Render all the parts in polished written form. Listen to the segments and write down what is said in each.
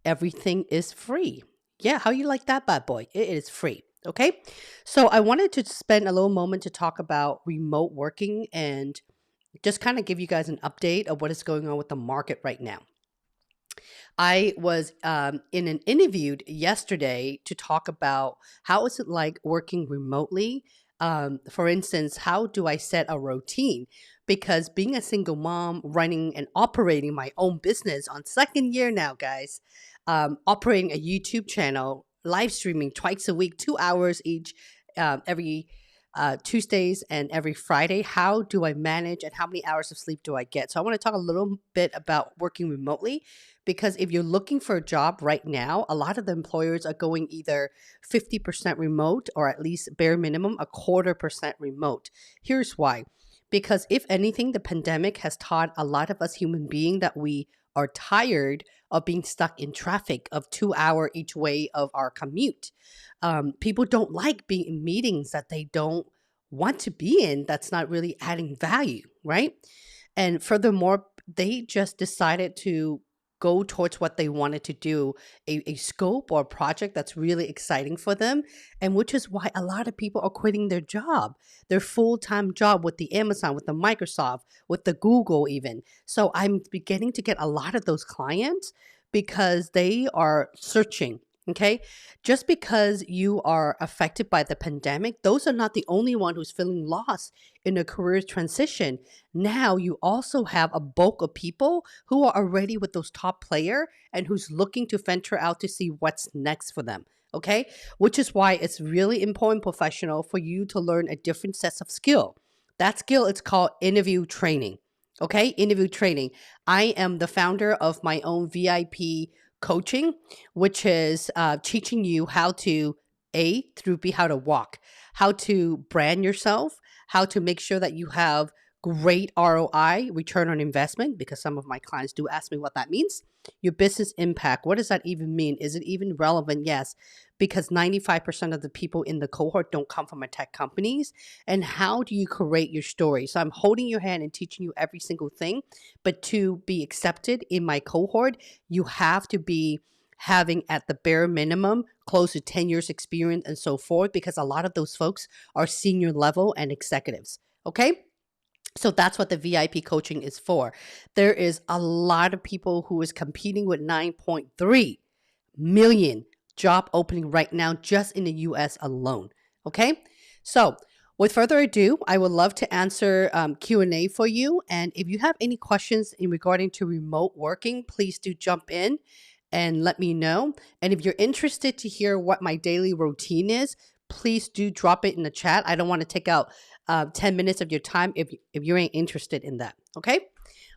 everything is free. Yeah, how you like that bad boy? It is free. Okay. So I wanted to spend a little moment to talk about remote working and just kind of give you guys an update of what is going on with the market right now. I was in an interview yesterday to talk about how is it like working remotely. For instance, how do I set a routine? Because being a single mom, running and operating my own business on second year now, guys, operating a YouTube channel, live streaming twice a week, 2 hours each, every Tuesdays and every Friday. How do I manage and how many hours of sleep do I get? So I want to talk a little bit about working remotely because if you're looking for a job right now, a lot of the employers are going either 50% remote or at least bare minimum a quarter percent remote. Here's why. Because if anything, the pandemic has taught a lot of us human beings that we are tired of being stuck in traffic of 2 hour each way of our commute. People don't like being in meetings that they don't want to be in, that's not really adding value, right? And furthermore, they just decided to go towards what they wanted to do, a scope or a project that's really exciting for them. And which is why a lot of people are quitting their job, their full-time job with the Amazon, with the Microsoft, with the Google even. So I'm beginning to get a lot of those clients because they are searching. Okay. Just because you are affected by the pandemic, those are not the only one who's feeling lost in a career transition. Now you also have a bulk of people who are already with those top player and who's looking to venture out to see what's next for them. Okay. Which is why it's really important, professional, for you to learn a different set of skill. That skill is called interview training. Okay. Interview training. I am the founder of my own VIP coaching, which is teaching you how to through B, how to walk, how to brand yourself, how to make sure that you have great ROI, return on investment, because some of my clients do ask me what that means. Your business impact, what does that even mean? Is it even relevant? Yes, because 95% of the people in the cohort don't come from a tech companies. And how do you create your story? So I'm holding your hand and teaching you every single thing. But to be accepted in my cohort, you have to be having at the bare minimum close to 10 years experience and so forth, because a lot of those folks are senior level and executives. Okay. So that's what the VIP coaching is for. There is a lot of people who is competing with 9.3 million job opening right now just in the US alone. Okay. So with further ado, I would love to answer Q&A for you. And if you have any questions in regarding to remote working, please do jump in and let me know. And if you're interested to hear what my daily routine is, please do drop it in the chat. I don't want to take out 10 minutes of your time if you ain't interested in that. Okay.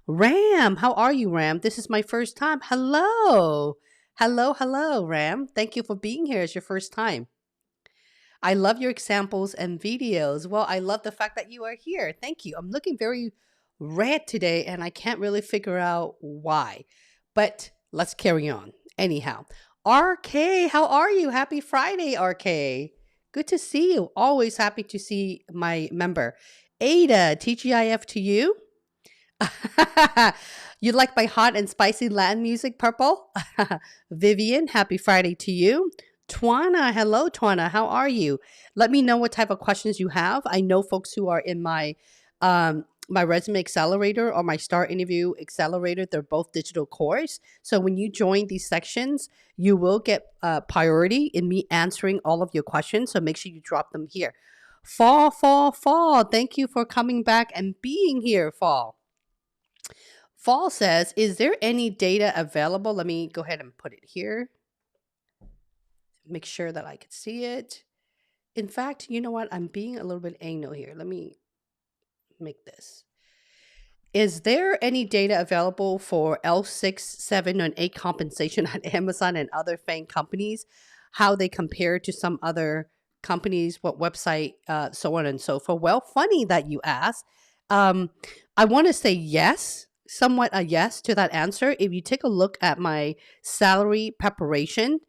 Ram, how are you, Ram? This is my first time. Hello. Hello, hello, Ram. Thank you for being here. It's your first time. I love your examples and videos. Well, I love the fact that you are here. Thank you. I'm looking very red today and I can't really figure out why. But let's carry on. Anyhow, RK, how are you? Happy Friday, RK. Good to see you. Always happy to see my member. Ada, TGIF to you. You like my hot and spicy Latin music, Purple? Vivian, happy Friday to you. Twana, hello, Twana. How are you? Let me know what type of questions you have. I know folks who are in my resume accelerator or my star interview accelerator. They're both digital course. So when you join these sections, you will get priority in me answering all of your questions. So make sure you drop them here. Fall, fall, fall. Thank you for coming back and being here, Fall. Fall says, is there any data available? Let me go ahead and put it here. Make sure that I could see it. In fact, you know what? I'm being a little bit anal here. Let me make this. Is there any data available for L6, 7, and 8 compensation at Amazon and other FAANG companies? How they compare to some other companies, what website, so on and so forth? Well, funny that you asked. I want to say yes, somewhat a yes to that answer. If you take a look at my salary preparation,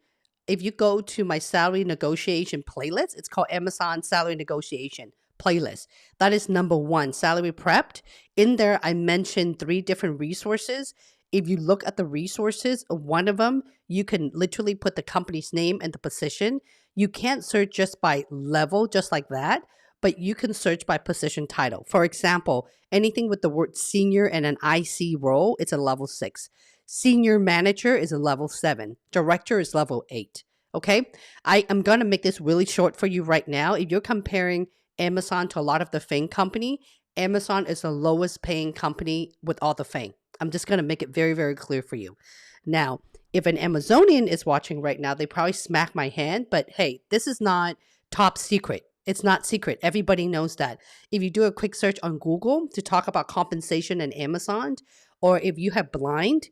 if you go to my salary negotiation playlist, it's called Amazon Salary Negotiation playlist. That is number one, salary prepped. In there, I mentioned 3 different resources if you look at the resources, one of them, you can literally put the company's name and the position. You can't search just by level, just like that, but you can search by position title. For example, anything with the word senior and an IC role, it's a level 6. Senior manager is a level 7. Director is level 8. Okay? I am going to make this really short for you right now. If you're comparing Amazon to a lot of the FAANG company, Amazon is the lowest paying company with all the FAANG. I'm just going to make it very, very clear for you. Now, if an Amazonian is watching right now, they probably smack my hand, but hey, this is not top secret. It's not secret. Everybody knows that. If you do a quick search on Google to talk about compensation and Amazon, or if you have Blind,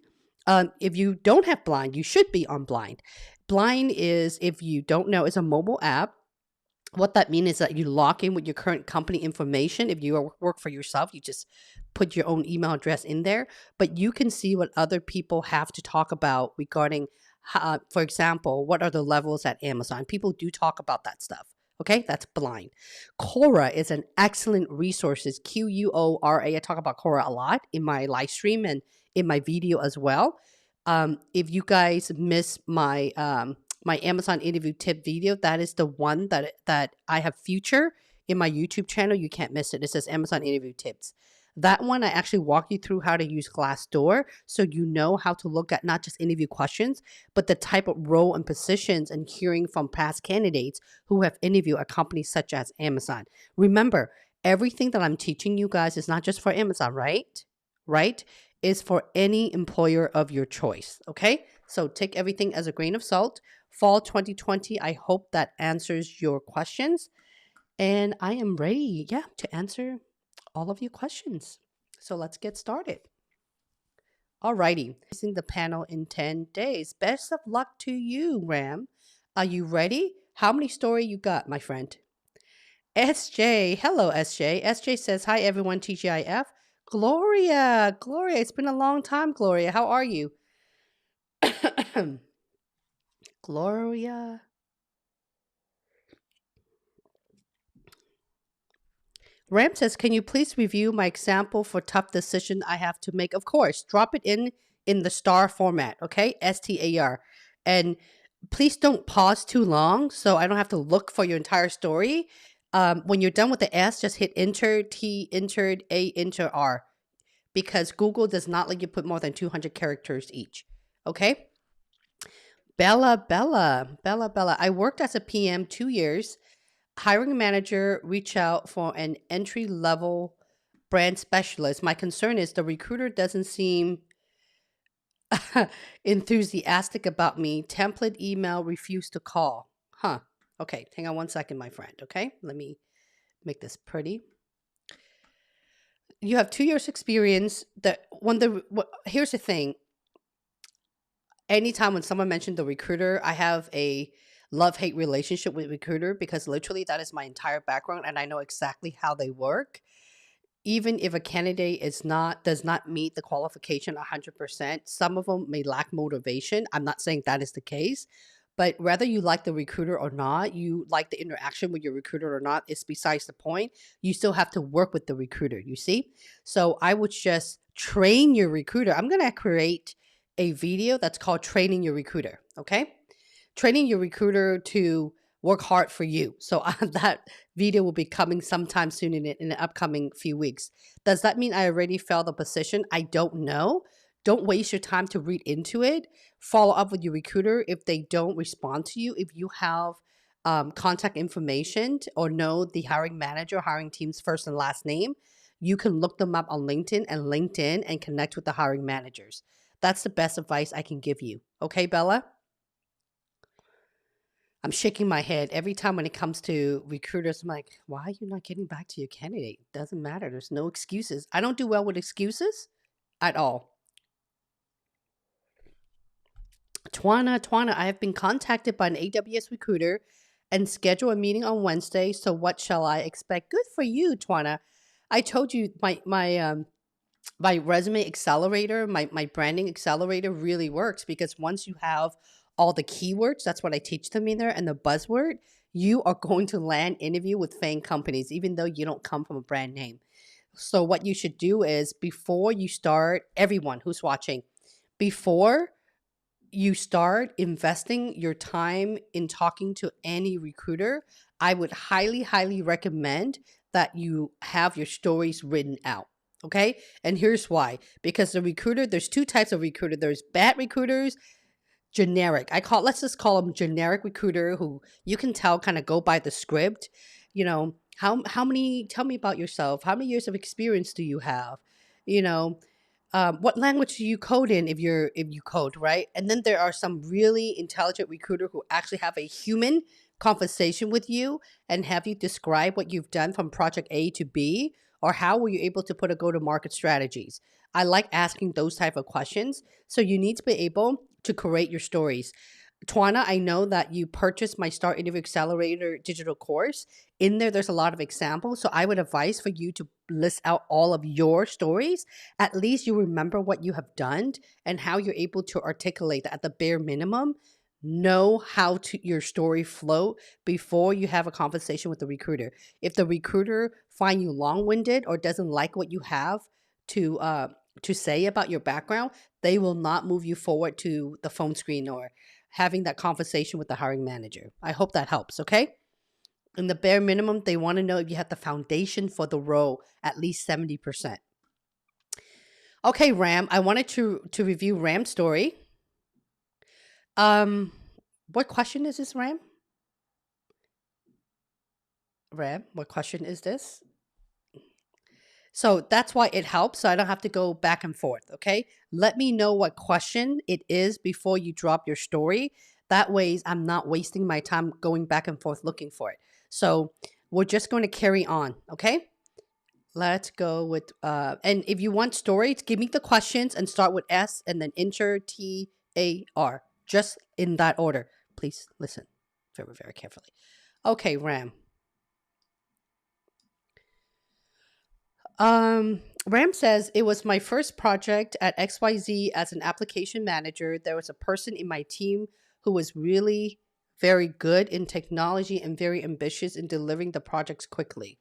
if you don't have Blind, you should be on Blind. Blind is, if you don't know, it's a mobile app. What that means is that you log in with your current company information. If you work for yourself, you just put your own email address in there, but you can see what other people have to talk about regarding, for example, what are the levels at Amazon. People do talk about that stuff. Okay, that's Blind. Quora is an excellent resource. Quora. I talk about Quora a lot in my live stream and in my video as well. If you guys miss my my Amazon interview tip video, that is the one that I have featured in my YouTube channel. You can't miss it. It says Amazon interview tips. That one, I actually walk you through how to use Glassdoor, so you know how to look at not just interview questions, but the type of role and positions, and hearing from past candidates who have interviewed at companies such as Amazon. Remember, everything that I'm teaching you guys is not just for Amazon, right? Right? Is for any employer of your choice. Okay? So take everything as a grain of salt. Fall 2020, I hope that answers your questions. And I am ready, to answer all of your questions. So let's get started. Alrighty. Using the panel in 10 days. Best of luck to you, Ram. Are you ready? How many story you got, my friend? SJ. Hello, SJ. SJ says, hi, everyone, TGIF. Gloria. Gloria, it's been a long time, Gloria. How are you? Gloria. Ram says, can you please review my example for tough decision I have to make? Of course, drop it in the star format, okay? STAR. And please don't pause too long so I don't have to look for your entire story. When you're done with the S, just hit enter, T entered, A enter R, because Google does not let you put more than 200 characters each, okay? Bella. I worked as a PM 2 years. Hiring manager reach out for an entry level brand specialist. My concern is the recruiter doesn't seem enthusiastic about me. Template email, refuse to call. Huh. Okay, hang on one second, my friend. Okay, let me make this pretty. You have 2 years experience. Here's the thing. Anytime when someone mentioned the recruiter, I have a love-hate relationship with recruiter, because literally that is my entire background and I know exactly how they work. Even if a candidate does not meet the qualification 100%, some of them may lack motivation. I'm not saying that is the case, but whether you like the recruiter or not, you like the interaction with your recruiter or not, is besides the point. You still have to work with the recruiter, you see? So I would just train your recruiter. I'm going to create a video that's called training your recruiter, okay? Training your recruiter to work hard for you. So that video will be coming sometime soon in the upcoming few weeks. Does that mean I already filled the position? I don't know. Don't waste your time to read into it. Follow up with your recruiter if they don't respond to you. If you have contact information or know the hiring manager, hiring team's first and last name, you can look them up on LinkedIn and connect with the hiring managers. That's the best advice I can give you. Okay, Bella? I'm shaking my head every time when it comes to recruiters. I'm like, why are you not getting back to your candidate? It doesn't matter. There's no excuses. I don't do well with excuses at all. Twana, I have been contacted by an AWS recruiter and schedule a meeting on Wednesday. So what shall I expect? Good for you, Twana. I told you my resume accelerator, my branding accelerator really works, because once you have all the keywords, that's what I teach them in there, and the buzzword, you are going to land interview with FAANG companies, even though you don't come from a brand name. So what you should do is, before you start, everyone who's watching, Before you start investing your time in talking to any recruiter, I would highly, highly recommend that you have your stories written out. Okay. And here's why. Because there's two types of recruiter. There's bad recruiters, generic. Let's just call them generic recruiter who you can tell kind of go by the script. How many, tell me about yourself. How many years of experience do you have? You know, what language do you code in if you code, right? And then there are some really intelligent recruiter who actually have a human conversation with you and have you describe what you've done from project A to B, or how were you able to put a go-to-market strategies. I like asking those type of questions. So you need to be able to create your stories. Twana, I know that you purchased my Start Interview Accelerator digital course. In there, there's a lot of examples. So I would advise for you to list out all of your stories. At least you remember what you have done and how you're able to articulate that at the bare minimum. Know how to your story flow before you have a conversation with the recruiter. If the recruiter find you long-winded or doesn't like what you have to say about your background, they will not move you forward to the phone screen or having that conversation with the hiring manager. I hope that helps, okay? In the bare minimum, they want to know if you have the foundation for the role, at least 70%. Okay, Ram, I wanted to review Ram's story. Um, what question is this, Ram? Ram, what question is this? So that's why it helps, so I don't have to go back and forth, okay? Let me know what question it is before you drop your story. That way I'm not wasting my time going back and forth looking for it. So we're just going to carry on, okay? Let's go with, and if you want stories, give me the questions and start with S and then enter TAR, just in that order. Please listen very, very carefully. Okay, Ram. Ram says, it was my first project at XYZ as an application manager. There was a person in my team who was really very good in technology and very ambitious in delivering the projects quickly.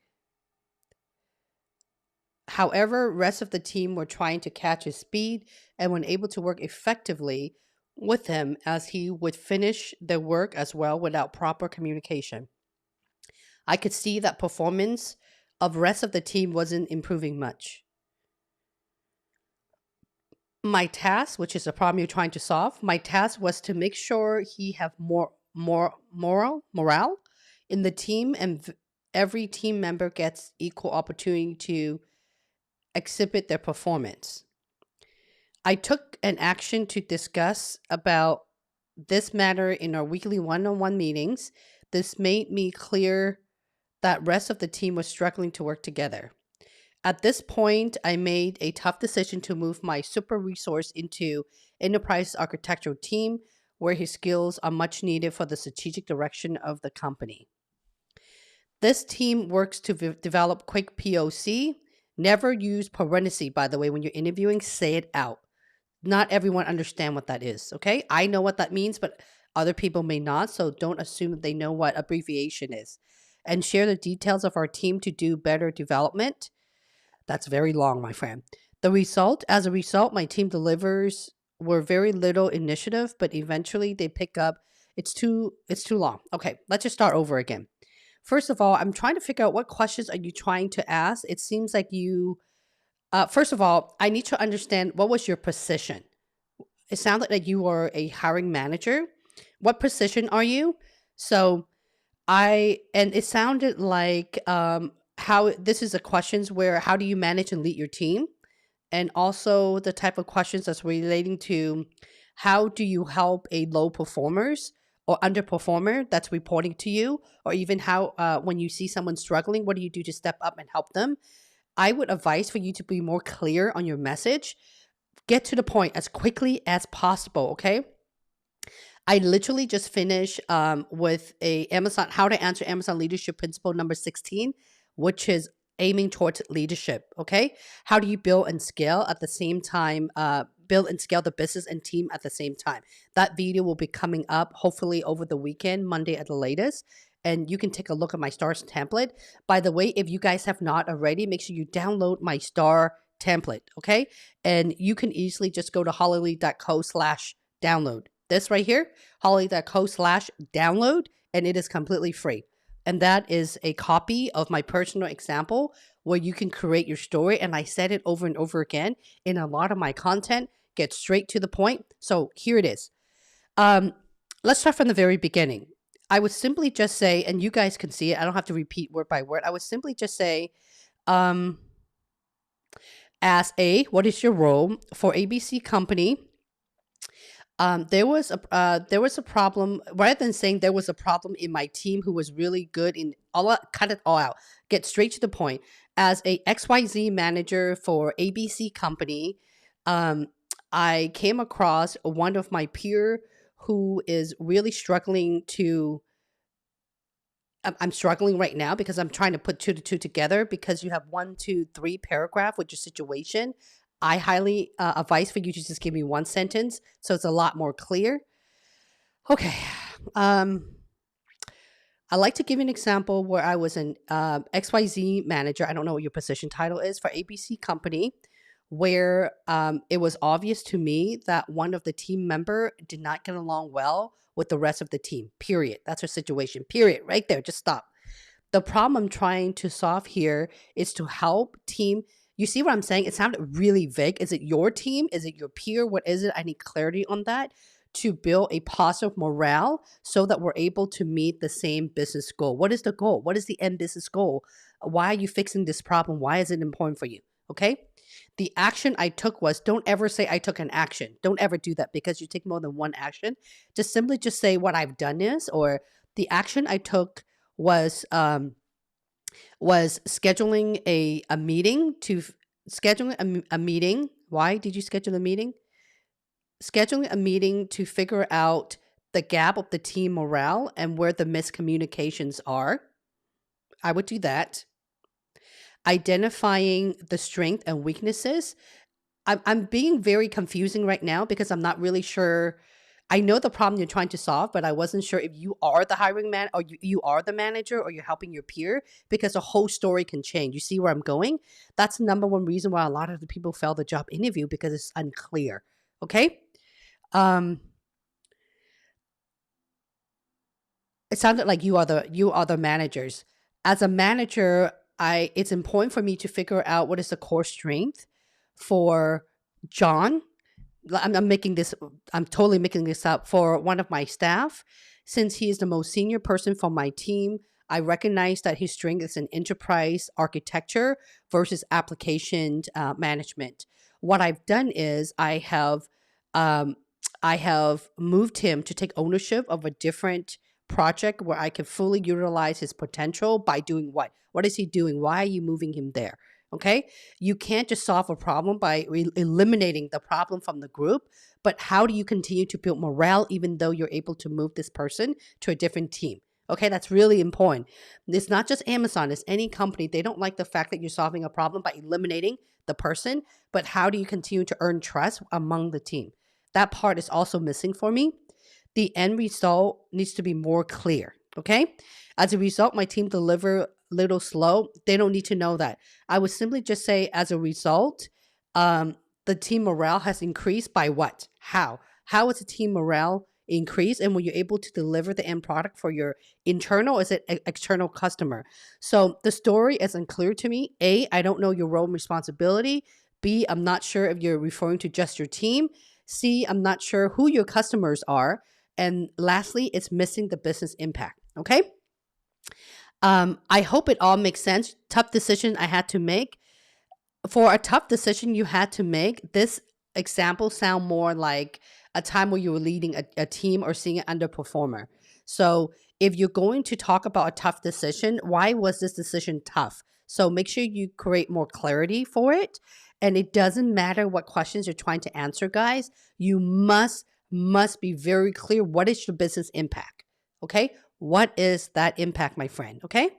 However, rest of the team were trying to catch his speed and were able to work effectively with him as he would finish their work as well without proper communication. I could see that performance of rest of the team wasn't improving much. My task, which is a problem you're trying to solve, my task was to make sure he have more morale in the team, and every team member gets equal opportunity to exhibit their performance. I took an action to discuss about this matter in our weekly one-on-one meetings. This made me clear that rest of the team was struggling to work together. At this point, I made a tough decision to move my super resource into enterprise architectural team, where his skills are much needed for the strategic direction of the company. This team works to develop quick POC. Never use parenthesis, by the way, when you're interviewing, say it out. Not everyone understand what that is, okay? I know what that means, but other people may not, so don't assume that they know what abbreviation is. And share the details of our team to do better development. That's very long, my friend. As a result, my team delivers were very little initiative, but eventually they pick up. It's too long. Okay, let's just start over again. First of all, I'm trying to figure out what questions are you trying to ask. It seems like you, first of all, I need to understand what was your position. It sounded like you were a hiring manager. What position are you? So and it sounded like how this is a questions where how do you manage and lead your team, and also the type of questions that's relating to how do you help a low performers or underperformer that's reporting to you, or even how when you see someone struggling, what do you do to step up and help them? I would advise for you to be more clear on your message. Get to the point as quickly as possible, okay? I literally just finished with a Amazon how to answer Amazon leadership principle number 16, which is aiming towards leadership. Okay, how do you build and scale at the same time? Build and scale the business and team at the same time. That video will be coming up hopefully over the weekend, Monday at the latest. And you can take a look at my stars template. By the way, if you guys have not already, make sure you download my star template, okay? And you can easily just go to holly.co/download. This right here, holly.co/download, and it is completely free. And that is a copy of my personal example where you can create your story. And I said it over and over again in a lot of my content, get straight to the point. So here it is. Um, let's start from the very beginning. I would simply just say, and you guys can see it, I don't have to repeat word by word. I would simply just say, um, what is your role for ABC company? There was a problem. Rather than saying there was a problem in my team who was really good in cut it all out. Get straight to the point. As a XYZ manager for ABC company, um, I came across one of my peer who is really struggling to. I'm struggling right now because I'm trying to put two to two together because you have 1, 2, 3 paragraph with your situation. I highly advise for you to just give me one sentence so it's a lot more clear. Okay. Um, I like to give you an example where I was an XYZ manager. I don't know what your position title is for ABC company, where it was obvious to me that one of the team member did not get along well with the rest of the team. Period. That's her situation. Period. Right there. Just stop. The problem I'm trying to solve here is to help team. You see what I'm saying? It sounded really vague. Is it your team? Is it your peer? What is it? I need clarity on that to build a positive morale so that we're able to meet the same business goal. What is the goal? What is the end business goal? Why are you fixing this problem? Why is it important for you? Okay. The action I took was, don't ever say I took an action. Don't ever do that because you take more than one action. Just simply just say what I've done is, or the action I took was scheduling a meeting to scheduling a meeting. Why did you schedule a meeting? Scheduling a meeting to figure out the gap of the team morale and where the miscommunications are. I would do that. Identifying the strength and weaknesses. I'm being very confusing right now because I'm not really sure. I know the problem you're trying to solve, but I wasn't sure if you are the hiring man or you are the manager or you're helping your peer because the whole story can change. You see where I'm going? That's the number one reason why a lot of the people fail the job interview because it's unclear. Okay. Um, it sounded like you are the managers. As a manager, it's important for me to figure out what is the core strength for John. I'm making this, I'm totally making this up for one of my staff. Since he is the most senior person for my team, I recognize that his strength is in enterprise architecture versus application management. What I've done is um, I have moved him to take ownership of a different project where I can fully utilize his potential by doing what? What is he doing? Why are you moving him there? Okay. You can't just solve a problem by eliminating the problem from the group, but how do you continue to build morale even though you're able to move this person to a different team? Okay, that's really important. It's not just Amazon, it's any company. They don't like the fact that you're solving a problem by eliminating the person, but how do you continue to earn trust among the team? That part is also missing for me. The end result needs to be more clear. Okay. As a result, my team deliver a little slow. They don't need to know that. I would simply just say, as a result, um, the team morale has increased by what? How? How is the team morale increased? And were you able to deliver the end product for your internal? Is it external customer? So the story is unclear to me. A, I don't know your role and responsibility. B, I'm not sure if you're referring to just your team. C, I'm not sure who your customers are. And lastly, it's missing the business impact. Okay. I hope it all makes sense. Tough decision I had to make. For a tough decision you had to make, this example sound more like a time where you were leading a team or seeing an underperformer. So if you're going to talk about a tough decision, why was this decision tough? So make sure you create more clarity for it. And it doesn't matter what questions you're trying to answer, guys. You must be very clear. What is your business impact? Okay. What is that impact, my friend? Okay.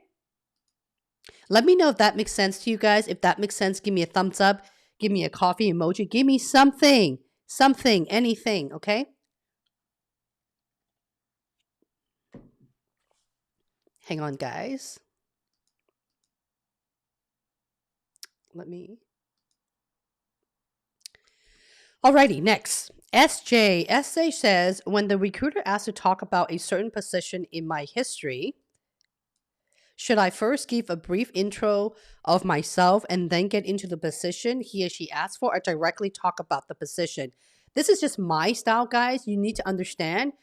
Let me know if that makes sense to you guys. If that makes sense, give me a thumbs up, give me a coffee emoji, give me something, anything, okay? Hang on, guys. Let me Alrighty, next. SJ says, when the recruiter asks to talk about a certain position in my history, should I first give a brief intro of myself and then get into the position he or she asked for, or directly talk about the position? This is just my style, guys. You need to understand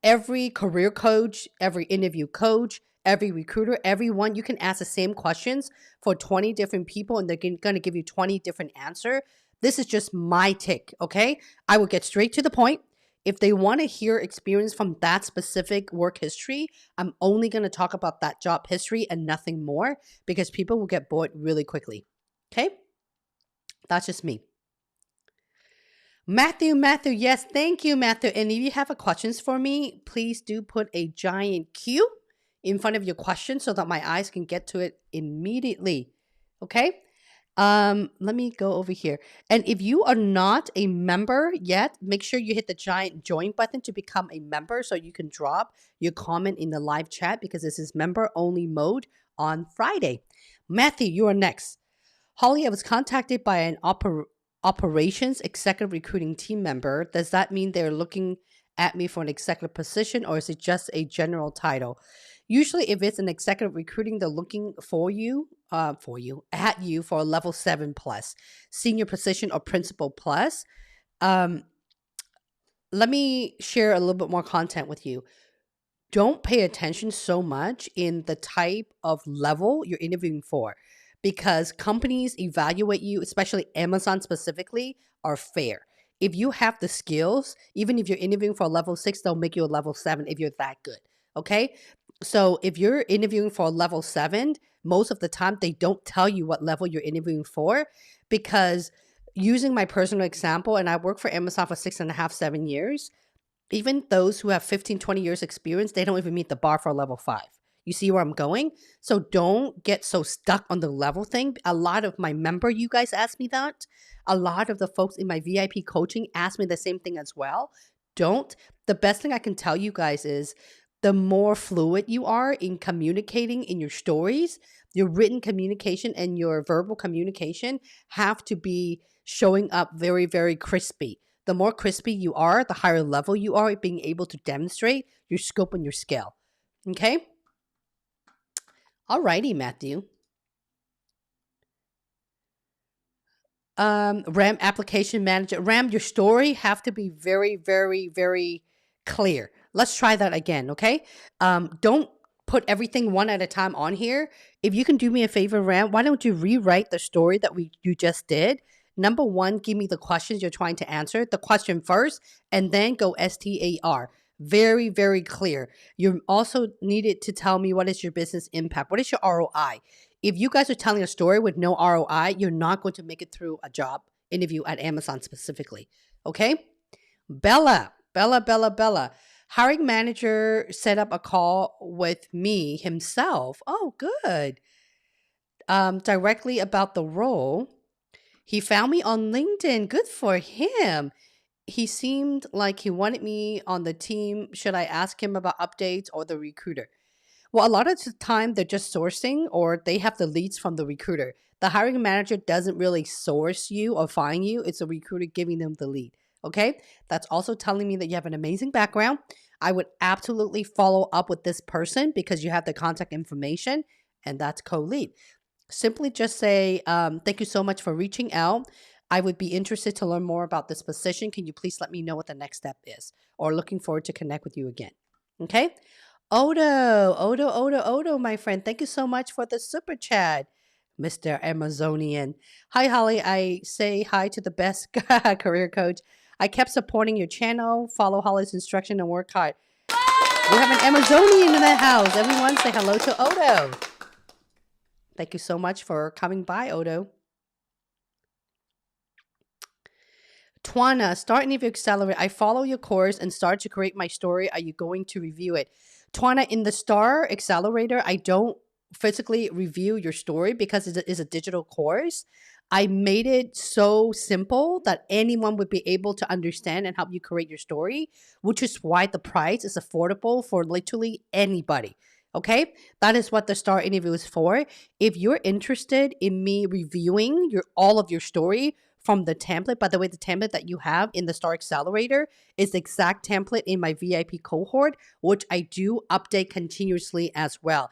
every career coach, every interview coach, every recruiter, everyone, you can ask the same questions for 20 different people and they're going to give you 20 different answers. This is just my take, okay? I will get straight to the point. If they want to hear experience from that specific work history, I'm only going to talk about that job history and nothing more because people will get bored really quickly. Okay? That's just me. Matthew, yes, thank you, Matthew. And if you have questions for me, please do put a giant Q in front of your question so that my eyes can get to it immediately. Okay? Let me go over here. And if you are not a member yet, make sure you hit the giant join button to become a member so you can drop your comment in the live chat because this is member only mode on Friday. Matthew, you are next. Holly, I was contacted by an operations executive recruiting team member. Does that mean they're looking at me for an executive position or is it just a general title? Usually if it's an executive recruiting, they're looking at you for a level 7 plus, senior position or principal plus. Let me share a little bit more content with you. Don't pay attention so much in the type of level you're interviewing for because companies evaluate you, especially Amazon specifically, are fair. If you have the skills, even if you're interviewing for a level 6, they'll make you a level 7 if you're that good. Okay? So if you're interviewing for a level 7, most of the time they don't tell you what level you're interviewing for because using my personal example, and I worked for Amazon for 6.5, 7 years, even those who have 15, 20 years experience, they don't even meet the bar for a level 5. You see where I'm going? So don't get so stuck on the level thing. A lot of my you guys ask me that. A lot of the folks in my VIP coaching ask me the same thing as well. Don't. The best thing I can tell you guys is the more fluid you are in communicating in your stories, your written communication and your verbal communication have to be showing up very, very crispy. The more crispy you are, the higher level you are at being able to demonstrate your scope and your scale. Okay? Alrighty, Matthew. RAM application manager. RAM, your story have to be very, very, very clear. Let's try that again, okay? Don't put everything one at a time on here. If you can do me a favor, RAM, why don't you rewrite the story that you just did? Number 1, give me the questions you're trying to answer. The question first, and then go STAR. Very, very clear. You also needed to tell me what is your business impact. What is your ROI? If you guys are telling a story with no ROI, you're not going to make it through a job interview at Amazon specifically. Okay? Bella. Hiring manager set up a call with me himself. Oh, good. Directly about the role. He found me on LinkedIn. Good for him. He seemed like he wanted me on the team. Should I ask him about updates or the recruiter? Well, a lot of the time they're just sourcing or they have the leads from the recruiter. The hiring manager doesn't really source you or find you. It's a recruiter giving them the lead. Okay? That's also telling me that you have an amazing background. I would absolutely follow up with this person because you have the contact information and that's co-lead. Simply just say, thank you so much for reaching out. I would be interested to learn more about this position. Can you please let me know what the next step is? Or looking forward to connect with you again. Okay? Odo, my friend. Thank you so much for the super chat, Mr. Amazonian. Hi, Holly. I say hi to the best career coach. I kept supporting your channel. Follow Holly's instruction and work hard. We have an Amazonian in the house. Everyone say hello to Odo. Thank you so much for coming by, Odo. Twana, start interview accelerate. I follow your course and start to create my story. Are you going to review it? Twana, in the Star Accelerator, I don't physically review your story because it is a digital course. I made it so simple that anyone would be able to understand and help you create your story, which is why the price is affordable for literally anybody. Okay, that is what the Star interview is for. If you're interested in me reviewing all of your story from the template. By the way, the template that you have in the Star Accelerator is the exact template in my VIP cohort, which I do update continuously as well.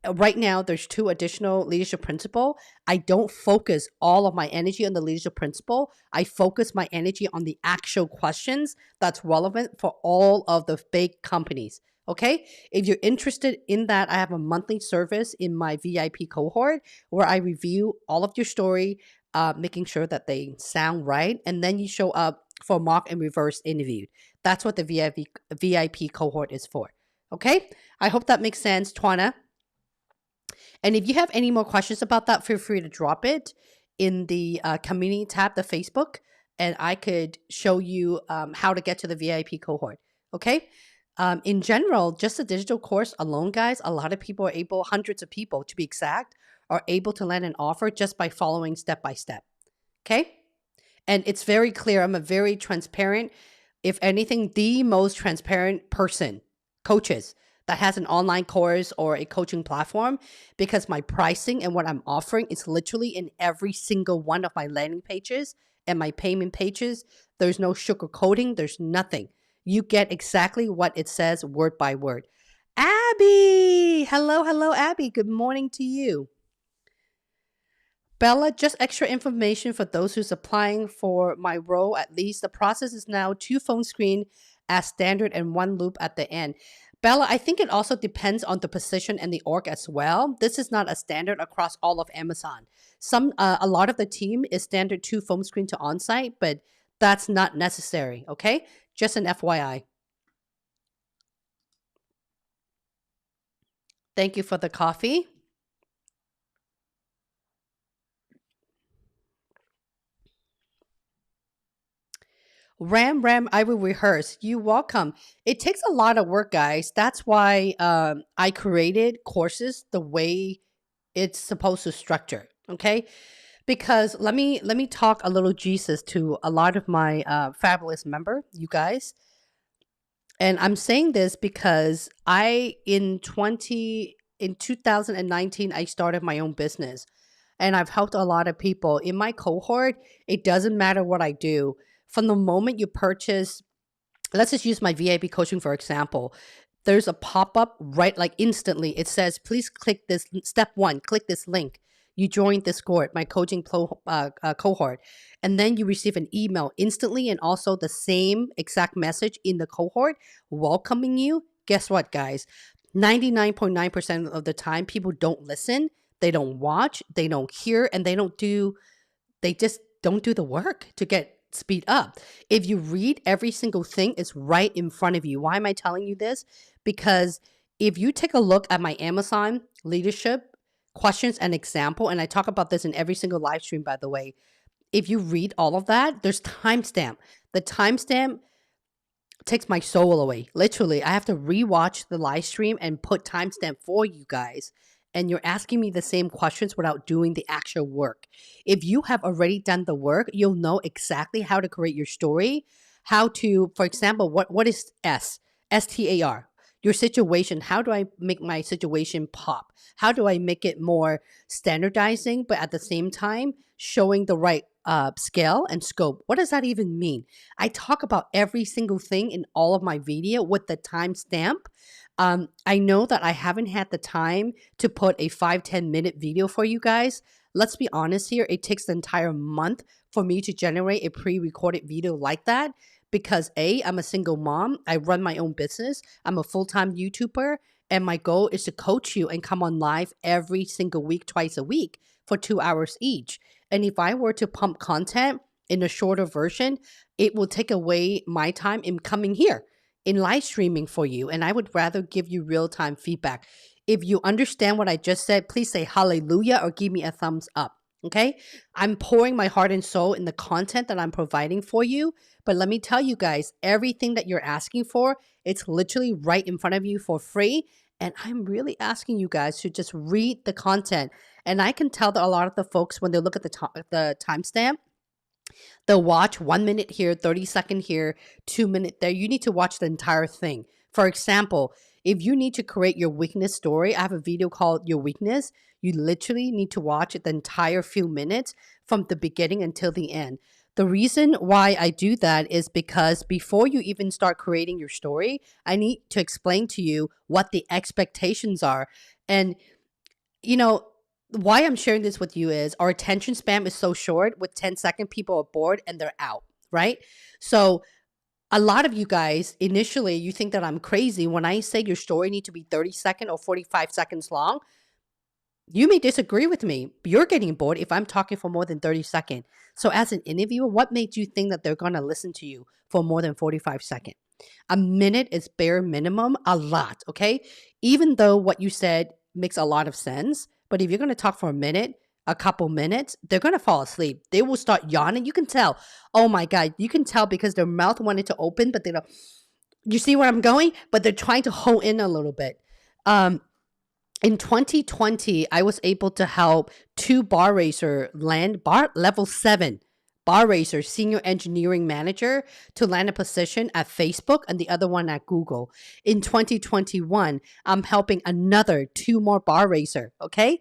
Right now, there's 2 additional leadership principle. I don't focus all of my energy on the leadership principle. I focus my energy on the actual questions that's relevant for all of the big companies. Okay. If you're interested in that, I have a monthly service in my VIP cohort where I review all of your story, making sure that they sound right. And then you show up for mock and reverse interview. That's what the VIP cohort is for. Okay. I hope that makes sense, Twana. And if you have any more questions about that, feel free to drop it in the community tab, the Facebook, and I could show you how to get to the VIP cohort. Okay. In general, just the digital course alone, guys, a lot of people are able, hundreds of people to be exact, are able to land an offer just by following step by step. Okay. And it's very clear. I'm a very transparent, if anything, the most transparent person, coaches that has an online course or a coaching platform, because my pricing and what I'm offering is literally in every single one of my landing pages and my payment pages. There's no sugarcoating. There's nothing. You get exactly what it says word by word. Abby, hello, Abby. Good morning to you. Bella, just extra information for those who's applying for my role. At least the process is now 2 phone screen as standard and 1 loop at the end. Bella, I think it also depends on the position and the org as well. This is not a standard across all of Amazon. A lot of the team is standard 2 phone screen to onsite, but that's not necessary. Okay, just an FYI. Thank you for the coffee. Ram, I will rehearse. You welcome. It takes a lot of work, guys. That's why I created courses the way it's supposed to structure. Okay, because let me talk a little Jesus to a lot of my fabulous member, you guys. And I'm saying this because in 2019 I started my own business, and I've helped a lot of people in my cohort. It doesn't matter what I do. From the moment you purchase, let's just use my VIP coaching for example. There's a pop-up right like instantly. It says, please click this step 1, click this link. You join this cohort, my coaching cohort, and then you receive an email instantly, and also the same exact message in the cohort welcoming you. Guess what, guys? 99.9% of the time, people don't listen, they don't watch, they don't hear, and they just don't do the work to get speed up. If you read every single thing, it's right in front of you. Why am I telling you this? Because if you take a look at my Amazon leadership questions and example, and I talk about this in every single live stream, by the way, if you read all of that, there's timestamp. The timestamp takes my soul away. Literally, I have to rewatch the live stream and put timestamp for you guys. And you're asking me the same questions without doing the actual work. If you have already done the work, you'll know exactly how to create your story, how to, for example, what is STAR? Your situation. How do I make my situation pop? How do I make it more standardizing, but at the same time showing the right scale and scope? What does that even mean? I talk about every single thing in all of my video with the timestamp. I know that I haven't had the time to put a 5-10 minute video for you guys. Let's be honest here. It takes the entire month for me to generate a pre-recorded video like that because I'm a single mom. I run my own business. I'm a full-time YouTuber, and my goal is to coach you and come on live every single week, twice a week for 2 hours each. And if I were to pump content in a shorter version, it will take away my time in coming here in live streaming for you. And I would rather give you real-time feedback. If you understand what I just said, please say hallelujah or give me a thumbs up. Okay? I'm pouring my heart and soul in the content that I'm providing for you. But let me tell you guys, everything that you're asking for, it's literally right in front of you for free. And I'm really asking you guys to just read the content. And I can tell that a lot of the folks, when they look at the timestamp, they'll watch 1 minute here, 30-second here, 2 minute there. You need to watch the entire thing For example, if you need to create your weakness story, I have a video called Your Weakness. You literally need to watch the entire few minutes from the beginning until the end. The reason why I do that is because before you even start creating your story, I need to explain to you what the expectations are. And, you know, why I'm sharing this with you is our attention span is so short. With 10-second, people are bored and they're out, right? So a lot of you guys, initially, you think that I'm crazy when I say your story need to be 30-second or 45 seconds long. You may disagree with me. You're getting bored if I'm talking for more than 30 seconds. So as an interviewer, what made you think that they're going to listen to you for more than 45 seconds? A minute is bare minimum, a lot, okay? Even though what you said makes a lot of sense, but if you're going to talk for a minute, a couple minutes, they're going to fall asleep. They will start yawning. You can tell. Oh my God, you can tell because their mouth wanted to open, but they don't. You see where I'm going? But they're trying to hold in a little bit. In 2020, I was able to help two bar racer land bar level 7 bar racer senior engineering manager to land a position at Facebook and the other one at Google. In 2021, I'm helping another two more bar racer, okay?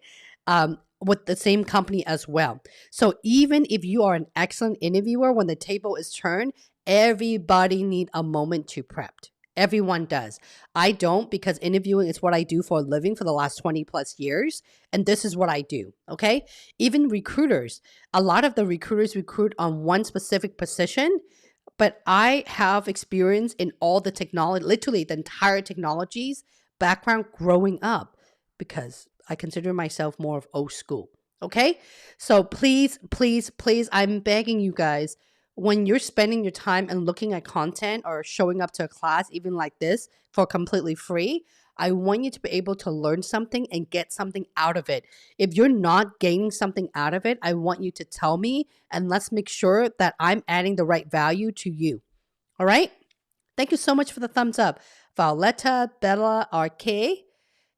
With the same company as well. So even if you are an excellent interviewer, when the table is turned, everybody need a moment to prep. Everyone does. I don't, because interviewing is what I do for a living for the last 20 plus years. And this is what I do. Okay. Even recruiters, a lot of the recruiters recruit on one specific position, but I have experience in all the technology, literally the entire technologies background growing up, because I consider myself more of old school. Okay. So please, please, please, I'm begging you guys, when you're spending your time and looking at content or showing up to a class, even like this, for completely free, I want you to be able to learn something and get something out of it. If you're not gaining something out of it, I want you to tell me, and let's make sure that I'm adding the right value to you. All right? Thank you so much for the thumbs up. Violetta, Bella, RK.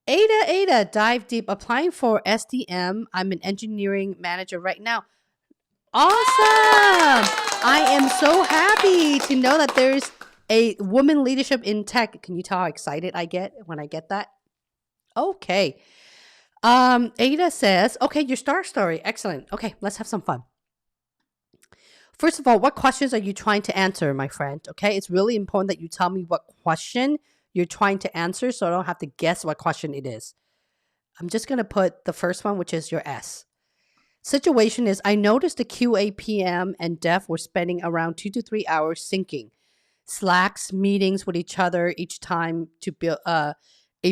Ada, dive deep. Applying for SDM. I'm an engineering manager right now. Awesome! I am so happy to know that there's a woman leadership in tech. Can you tell how excited I get when I get that? Okay. Ada says, okay, your star story. Excellent. Okay, let's have some fun. First of all, what questions are you trying to answer, my friend? Okay, it's really important that you tell me what question you're trying to answer so I don't have to guess what question it is. I'm just going to put the first one, which is your S. Situation is, I noticed the QA, PM, and Dev were spending around 2 to 3 hours syncing Slacks meetings with each other each time to build a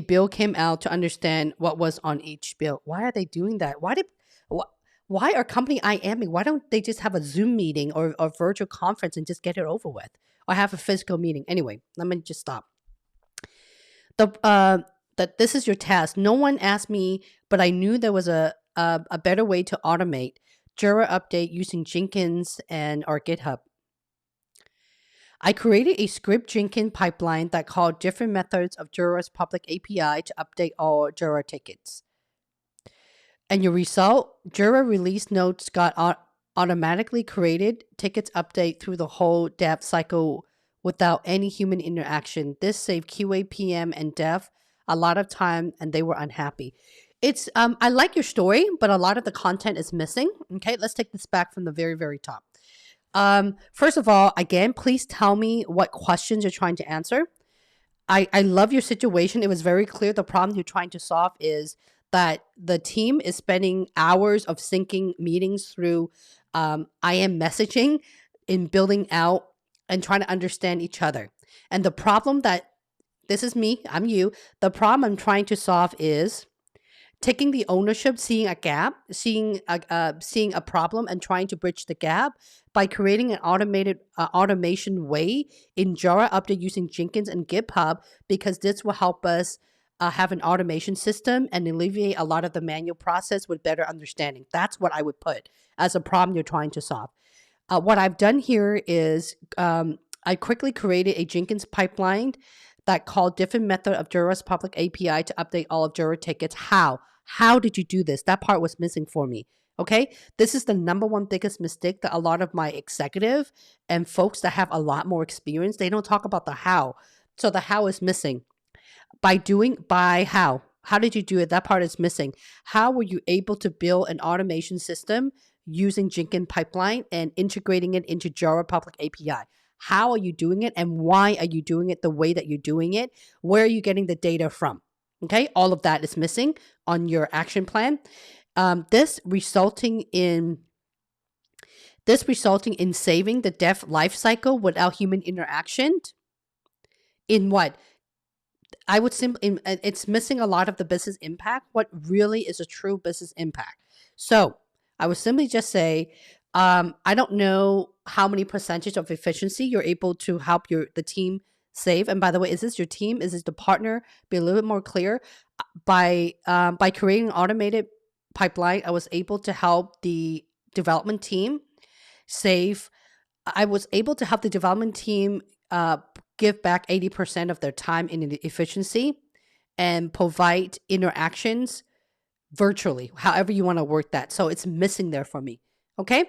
bill came out to understand what was on each bill. Why are they doing that? Why are company IMing? Why don't they just have a Zoom meeting or a virtual conference and just get it over with, or have a physical meeting? Anyway, let me just stop. That this is your task. No one asked me, but I knew there was a better way to automate Jira update using Jenkins and our GitHub. I created a script Jenkins pipeline that called different methods of Jira's public API to update all Jira tickets. And your result, Jira release notes got automatically created, tickets update through the whole dev cycle without any human interaction. This saved QA, PM, and dev a lot of time, and they were unhappy. It's I like your story, but a lot of the content is missing. Okay, let's take this back from the very, very top. First of all, again, please tell me what questions you're trying to answer. I love your situation. It was very clear the problem you're trying to solve is that the team is spending hours of syncing meetings through IM messaging in building out and trying to understand each other. And the problem that, this is me, I'm you, the problem I'm trying to solve is taking the ownership, seeing a gap, seeing a problem, and trying to bridge the gap by creating an automated automation way in Jira update using Jenkins and GitHub, because this will help us have an automation system and alleviate a lot of the manual process with better understanding. That's what I would put as a problem you're trying to solve. What I've done here is I quickly created a Jenkins pipeline that called different method of Jira's public API to update all of Jira tickets. How did you do this? That part was missing for me. Okay. This is the number one biggest mistake that a lot of my executive and folks that have a lot more experience, they don't talk about the how. So the how is missing. By how? How did you do it? That part is missing. How were you able to build an automation system using Jenkins pipeline and integrating it into Java Public API? How are you doing it, and why are you doing it the way that you're doing it? Where are you getting the data from? Okay, all of that is missing on your action plan. This resulting in saving the dev life cycle without human interaction. In what? I would simply, it's missing a lot of the business impact. What really is a true business impact? So I would simply just say, I don't know how many percentage of efficiency you're able to help the team save. And by the way, is this your team? Is this the partner? Be a little bit more clear. By creating an automated pipeline, I was able to help the development team save. I was able to help the development team give back 80% of their time in efficiency and provide interactions virtually, however you want to work that. So it's missing there for me. Okay.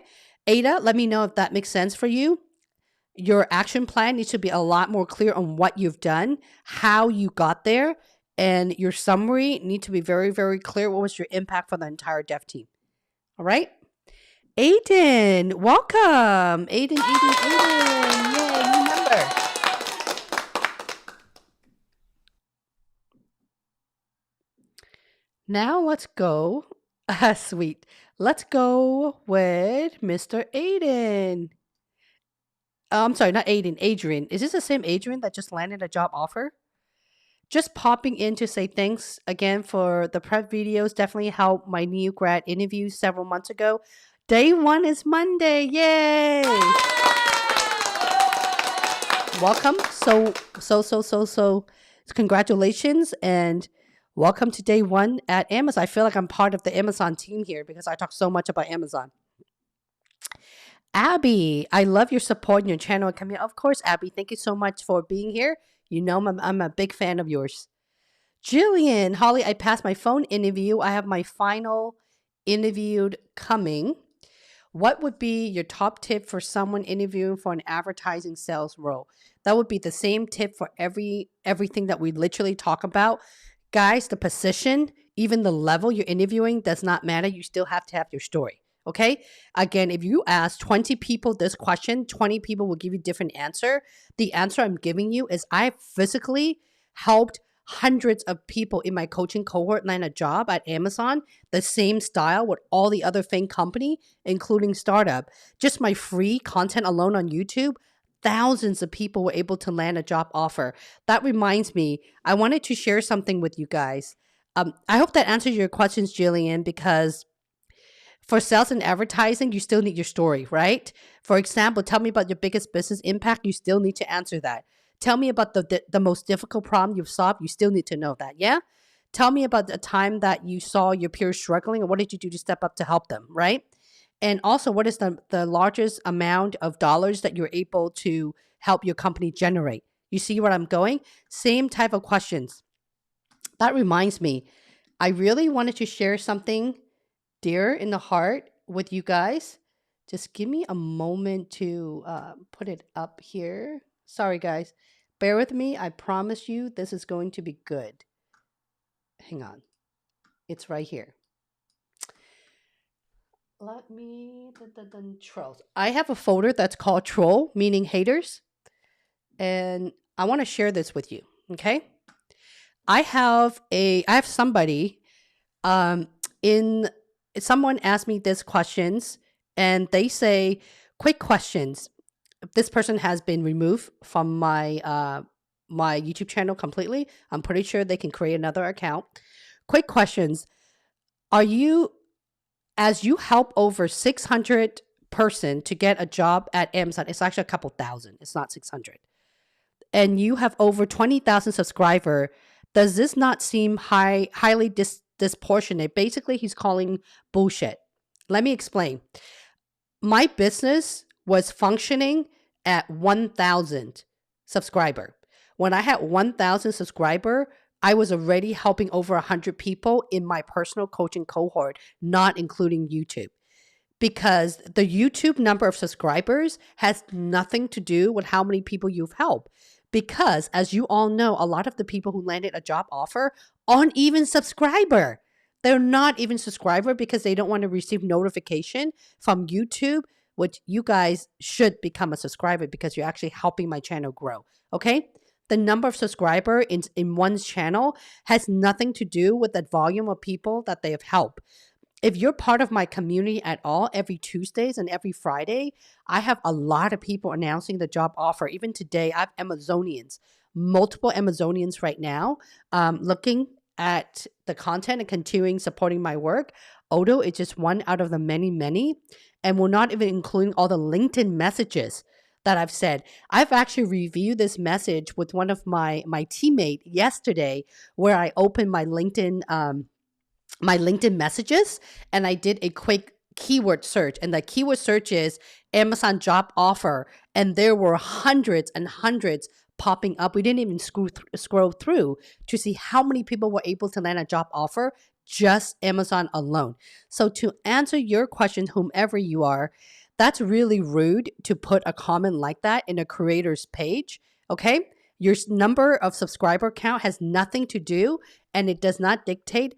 Ada, let me know if that makes sense for you. Your action plan needs to be a lot more clear on what you've done, how you got there, and your summary need to be very, very clear. What was your impact for the entire dev team? All right. Aiden, welcome. Aiden. Yay, new member. Now let's go. Sweet. Let's go with Mr. Aiden. I'm sorry, not Aiden, Adrian. Is this the same Adrian that just landed a job offer? Just popping in to say thanks again for the prep videos. Definitely helped my new grad interview several months ago. Day 1 is Monday. Yay! Welcome. So congratulations and welcome to day 1 at Amazon. I feel like I'm part of the Amazon team here because I talk so much about Amazon. Abby, I love your support in your channel. Of course, Abby, thank you so much for being here. You know I'm a big fan of yours. Jillian, Holly, I passed my phone interview. I have my final interviewed coming. What would be your top tip for someone interviewing for an advertising sales role? That would be the same tip for everything that we literally talk about. Guys, the position, even the level you're interviewing does not matter. You still have to have your story. Okay. Again, if you ask 20 people this question, 20 people will give you different answer. The answer I'm giving you is I physically helped hundreds of people in my coaching cohort land a job at Amazon, the same style with all the other FAANG company, including startup. Just my free content alone on YouTube, thousands of people were able to land a job offer. That reminds me, I wanted to share something with you guys. I hope that answers your questions, Jillian, because for sales and advertising, you still need your story, right? For example, tell me about your biggest business impact. You still need to answer that. Tell me about the most difficult problem you've solved. You still need to know that, yeah? Tell me about the time that you saw your peers struggling and what did you do to step up to help them, right? And also, what is the largest amount of dollars that you're able to help your company generate? You see where I'm going? Same type of questions. That reminds me, I really wanted to share something dear in the heart with you guys. Just give me a moment to put it up here. Sorry, guys. Bear with me. I promise you this is going to be good. Hang on. It's right here. Let me... Trolls. I have a folder that's called Troll, meaning haters. And I want to share this with you, okay? I have somebody someone asked me these questions and they say, quick questions. This person has been removed from my my YouTube channel completely. I'm pretty sure they can create another account. Quick questions. As you help over 600 person to get a job at Amazon, it's actually a couple thousand. It's not 600. And you have over 20,000 subscribers. Does this not seem highly disproportionate? Basically, he's calling bullshit. Let me explain. My business was functioning at 1,000 subscriber. When I had 1,000 subscriber, I was already helping over 100 people in my personal coaching cohort, not including YouTube. Because the YouTube number of subscribers has nothing to do with how many people you've helped. Because as you all know, a lot of the people who landed a job offer aren't even subscriber. They're not even subscriber because they don't want to receive notification from YouTube, which you guys should become a subscriber because you're actually helping my channel grow. Okay? The number of subscriber in one's channel has nothing to do with the volume of people that they have helped. If you're part of my community at all, every Tuesdays and every Friday, I have a lot of people announcing the job offer. Even today, I have Amazonians, multiple Amazonians right now, looking at the content and continuing supporting my work. Odo is just one out of the many, many. And we're not even including all the LinkedIn messages that I've said. I've actually reviewed this message with one of my teammate yesterday, where I opened my LinkedIn messages and I did a quick keyword search, and the keyword search is Amazon job offer, and there were hundreds and hundreds popping up. We didn't even scroll through to see how many people were able to land a job offer, just Amazon alone. So to answer your question, whomever you are, that's really rude to put a comment like that in a creator's page. Okay, your number of subscriber count has nothing to do, and it does not dictate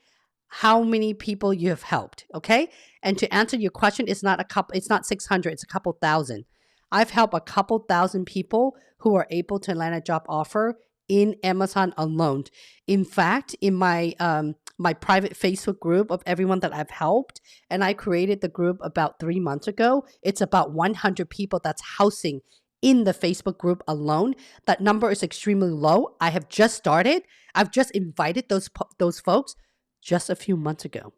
how many people you have helped. Okay, and to answer your question, it's not 600, it's a couple thousand. I've helped a couple thousand people who are able to land a job offer in Amazon alone. In fact, in my my private Facebook group of everyone that I've helped, and I created the group about 3 months ago, it's about 100 people that's housing in the Facebook group alone. That number is extremely low. I have just started. I've just invited those folks just a few months ago.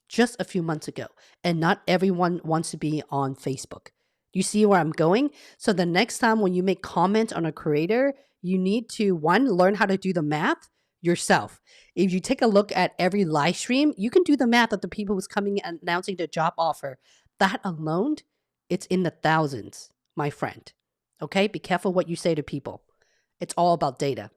Just a few months ago. And not everyone wants to be on Facebook. You see where I'm going? So the next time when you make comments on a creator, you need to, one, learn how to do the math yourself. If you take a look at every live stream, you can do the math of the people who's coming and announcing the job offer. That alone, it's in the thousands, my friend. Okay? Be careful what you say to people. It's all about data.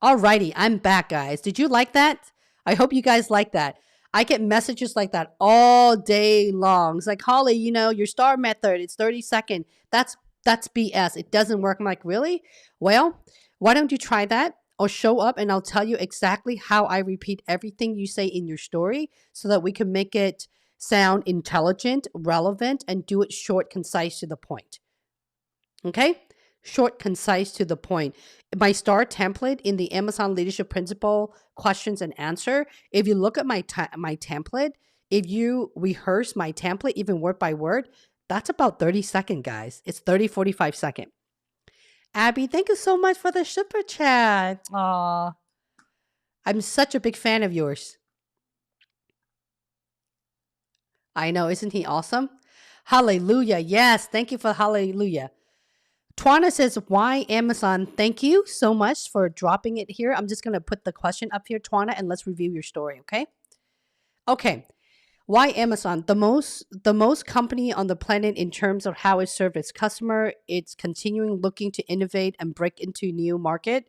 Alrighty, I'm back, guys. Did you like that? I hope you guys like that. I get messages like that all day long. It's like, Holly, your star method, it's 30 seconds. That's BS. It doesn't work. I'm like, really? Well, why don't you try that? Or show up and I'll tell you exactly how I repeat everything you say in your story so that we can make it sound intelligent, relevant, and do it short, concise, to the point. Okay? Short, concise, to the point. My star template in the Amazon Leadership Principle questions and answer, if you look at my template, if you rehearse my template, even word by word, that's about 30 seconds, guys. It's 30, 45 seconds. Abby, thank you so much for the super chat. Aw. I'm such a big fan of yours. I know, isn't he awesome? Hallelujah. Yes, thank you for hallelujah. Twana says, why Amazon? Thank you so much for dropping it here. I'm just going to put the question up here, Twana, and let's review your story, okay? Okay. Why Amazon? The most company on the planet in terms of how it serves its customer. It's continuing looking to innovate and break into new market.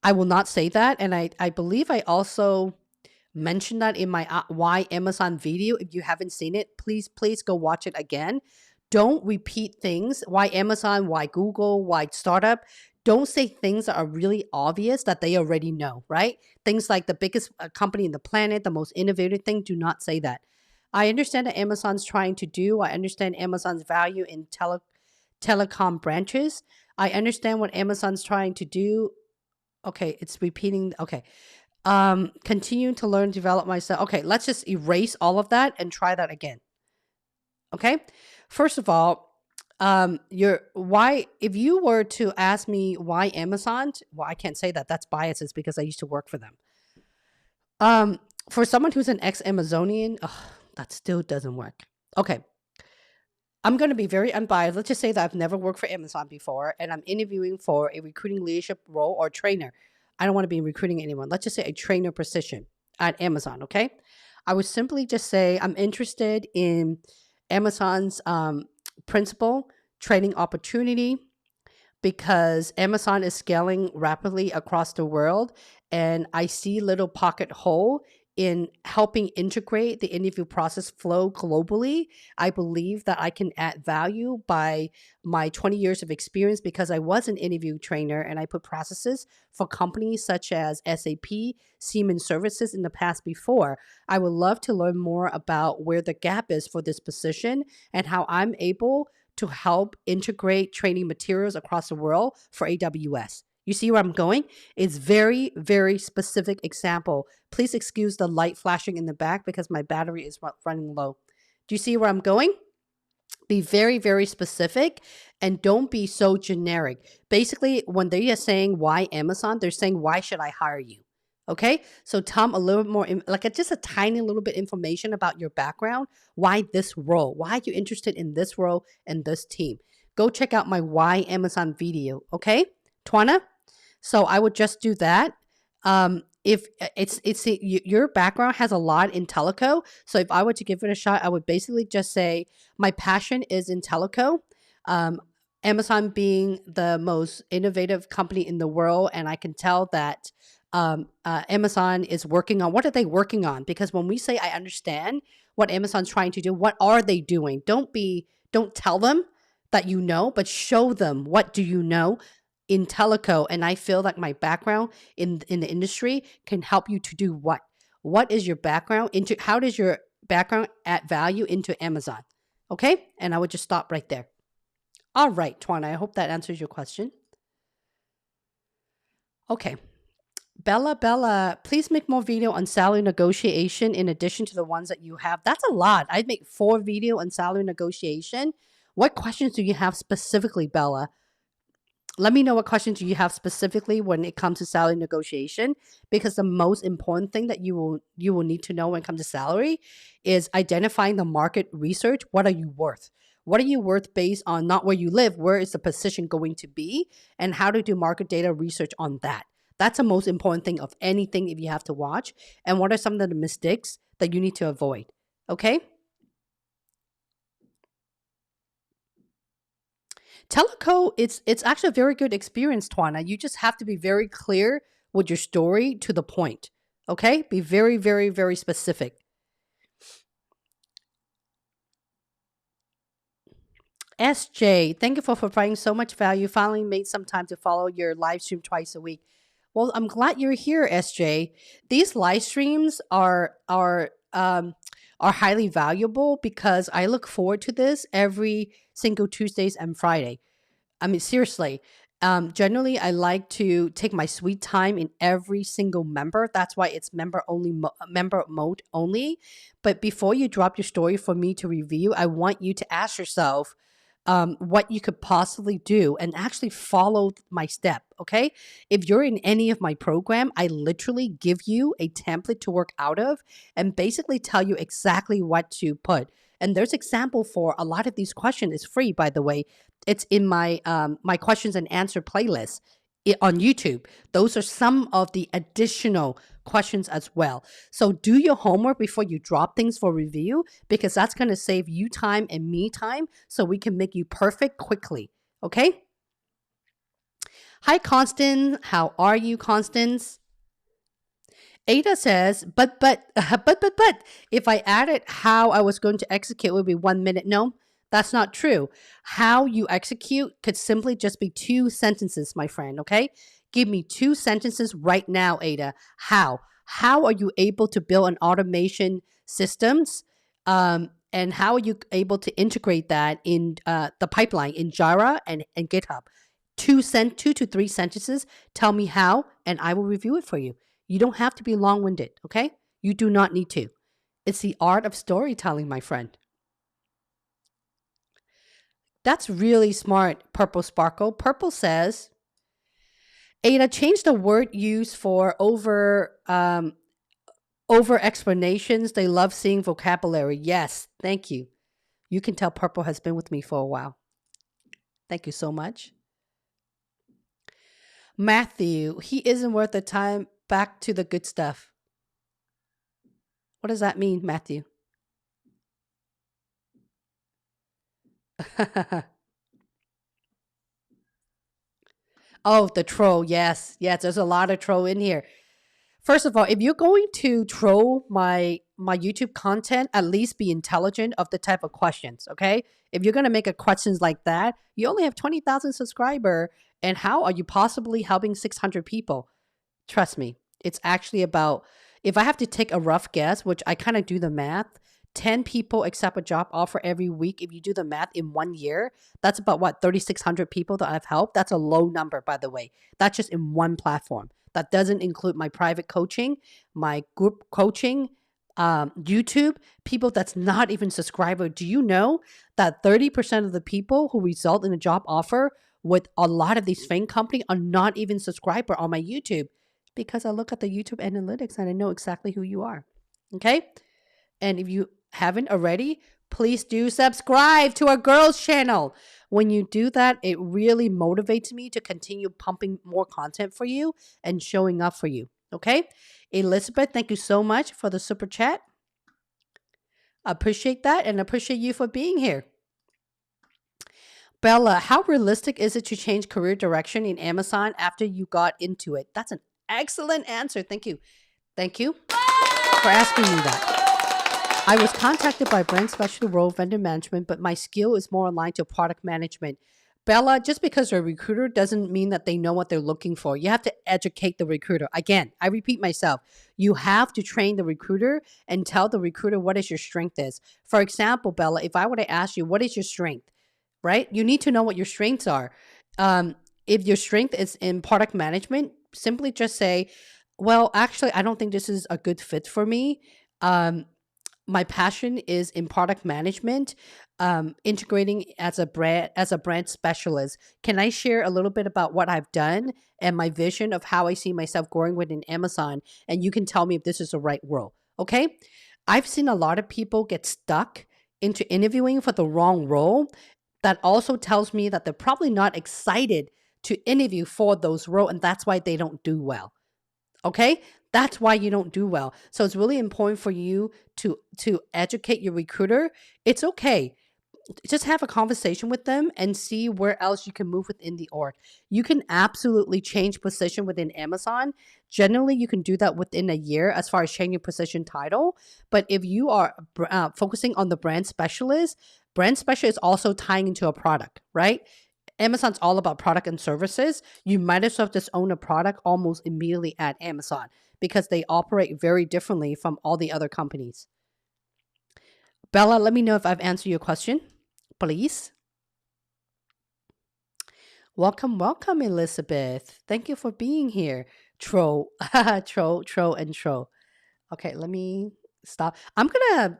I will not say that. And I believe I also mentioned that in my why Amazon video. If you haven't seen it, please go watch it again. Don't repeat things. Why Amazon? Why Google? Why startup? Don't say things that are really obvious that they already know, right? Things like the biggest company in the planet, the most innovative thing, do not say that. I understand that Amazon's trying to do. I understand Amazon's value in telecom branches. I understand what Amazon's trying to do. Okay, it's repeating. Okay. Continuing to learn, develop myself. Okay, let's just erase all of that and try that again. Okay. First of all, if you were to ask me why Amazon, well, I can't say that. That's biases because I used to work for them. For someone who's an ex-Amazonian, that still doesn't work. Okay. I'm going to be very unbiased. Let's just say that I've never worked for Amazon before and I'm interviewing for a recruiting leadership role or trainer. I don't want to be recruiting anyone. Let's just say a trainer position at Amazon, okay? I would simply just say I'm interested in Amazon's principal training opportunity because Amazon is scaling rapidly across the world and I see little pocket hole in helping integrate the interview process flow globally. I believe that I can add value by my 20 years of experience because I was an interview trainer and I put processes for companies such as SAP, Siemens Services in the past before. I would love to learn more about where the gap is for this position and how I'm able to help integrate training materials across the world for AWS. You see where I'm going? It's very, very specific example. Please excuse the light flashing in the back because my battery is running low. Do you see where I'm going? Be very, very specific and don't be so generic. Basically, when they are saying why Amazon, they're saying, why should I hire you? Okay, so tell them a little bit more, just a tiny little bit information about your background. Why this role? Why are you interested in this role and this team? Go check out my why Amazon video. Okay, Twana. So I would just do that. If your background has a lot in teleco, so if I were to give it a shot, I would basically just say my passion is in teleco. Um, Amazon being the most innovative company in the world, and I can tell that Amazon is working on what are they working on? Because when we say I understand what Amazon's trying to do, what are they doing? Don't tell them that you know, but show them what do you know in teleco. And I feel like my background in the industry can help you to do what? What is your background into? How does your background add value into Amazon? Okay, and I would just stop right there. All right, Twana, I hope that answers your question. Okay. Bella, please make more video on salary negotiation in addition to the ones that you have. That's a lot. I'd make 4 video on salary negotiation. What questions do you have specifically, Bella? Let me know what questions you have specifically when it comes to salary negotiation, because the most important thing that you will need to know when it comes to salary is identifying the market research. What are you worth? What are you worth based on not where you live, where is the position going to be, and how to do market data research on that. That's the most important thing of anything if you have to watch. And what are some of the mistakes that you need to avoid? Okay? Teleco, it's actually a very good experience, Twana. You just have to be very clear with your story to the point. Okay? Be very, very, very specific. SJ, thank you for providing so much value. Finally made some time to follow your live stream twice a week. Well, I'm glad you're here, SJ. These live streams are highly valuable because I look forward to this every single Tuesdays and Friday. I mean, seriously. Generally, I like to take my sweet time in every single member. That's why it's member mode only. But before you drop your story for me to review, I want you to ask yourself what you could possibly do and actually follow my step. Okay, if you're in any of my program, I literally give you a template to work out of and basically tell you exactly what to put. And there's example for a lot of these questions. It's free, by the way. It's in my my questions and answer playlist on YouTube. Those are some of the additional questions as well. So do your homework before you drop things for review, because that's going to save you time and me time so we can make you perfect quickly. Okay? Hi, Constance. How are you, Constance? Ada says, but, if I added how I was going to execute, it would be 1 minute. No, that's not true. How you execute could simply just be 2 sentences, my friend, okay? Give me 2 sentences right now, Ada. How? How are you able to build an automation systems? And how are you able to integrate that in the pipeline in Jira and GitHub? 2 to 3 sentences. Tell me how, and I will review it for you. You don't have to be long-winded, okay? You do not need to. It's the art of storytelling, my friend. That's really smart, Purple Sparkle. Purple says, Ada, change the word used for over explanations. They love seeing vocabulary. Yes, thank you. You can tell Purple has been with me for a while. Thank you so much. Matthew, he isn't worth the time. Back to the good stuff. What does that mean, Matthew? Oh, the troll. Yes. Yes. There's a lot of troll in here. First of all, if you're going to troll my YouTube content, at least be intelligent of the type of questions, okay? If you're going to make a questions like that, you only have 20,000 subscriber, and how are you possibly helping 600 people? Trust me, it's actually about, if I have to take a rough guess, which I kind of do the math, 10 people accept a job offer every week. If you do the math in 1 year, that's about what, 3,600 people that I've helped. That's a low number, by the way. That's just in one platform. That doesn't include my private coaching, my group coaching, YouTube, people that's not even subscriber. Do you know that 30% of the people who result in a job offer with a lot of these FAANG companies are not even subscriber on my YouTube? Because I look at the YouTube analytics and I know exactly who you are. Okay? And if you haven't already, please do subscribe to our girls channel. When you do that, it really motivates me to continue pumping more content for you and showing up for you. Okay? Elizabeth, thank you so much for the super chat. I appreciate that and appreciate you for being here. Bella, how realistic is it to change career direction in Amazon after you got into it? That's an excellent answer. Thank you. Thank you for asking me that. I was contacted by brand specialty role vendor management, but my skill is more aligned to product management. Bella, just because you're a recruiter doesn't mean that they know what they're looking for. You have to educate the recruiter. Again, I repeat myself. You have to train the recruiter and tell the recruiter what is your strength is. For example, Bella, if I were to ask you, what is your strength? Right? You need to know what your strengths are. If your strength is in product management, simply just say, well, actually, I don't think this is a good fit for me. My passion is in product management, integrating as a brand specialist. Can I share a little bit about what I've done and my vision of how I see myself growing within Amazon? And you can tell me if this is the right role. Okay. I've seen a lot of people get stuck into interviewing for the wrong role. That also tells me that they're probably not excited to interview for those roles, and that's why they don't do well. Okay? That's why you don't do well. So it's really important for you to educate your recruiter. It's okay. Just have a conversation with them and see where else you can move within the org. You can absolutely change position within Amazon. Generally, you can do that within a year as far as changing position title. But if you are focusing on the brand specialist is also tying into a product, right? Amazon's all about product and services. You might as well just own a product almost immediately at Amazon because they operate very differently from all the other companies. Bella, let me know if I've answered your question, please. Welcome, welcome, Elizabeth. Thank you for being here. Troll, troll, and troll. Okay, let me stop. I'm going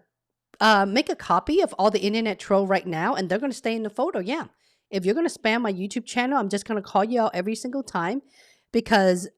to make a copy of all the internet troll right now, and they're going to stay in the photo. Yeah. If you're going to spam my YouTube channel, I'm just going to call you out every single time because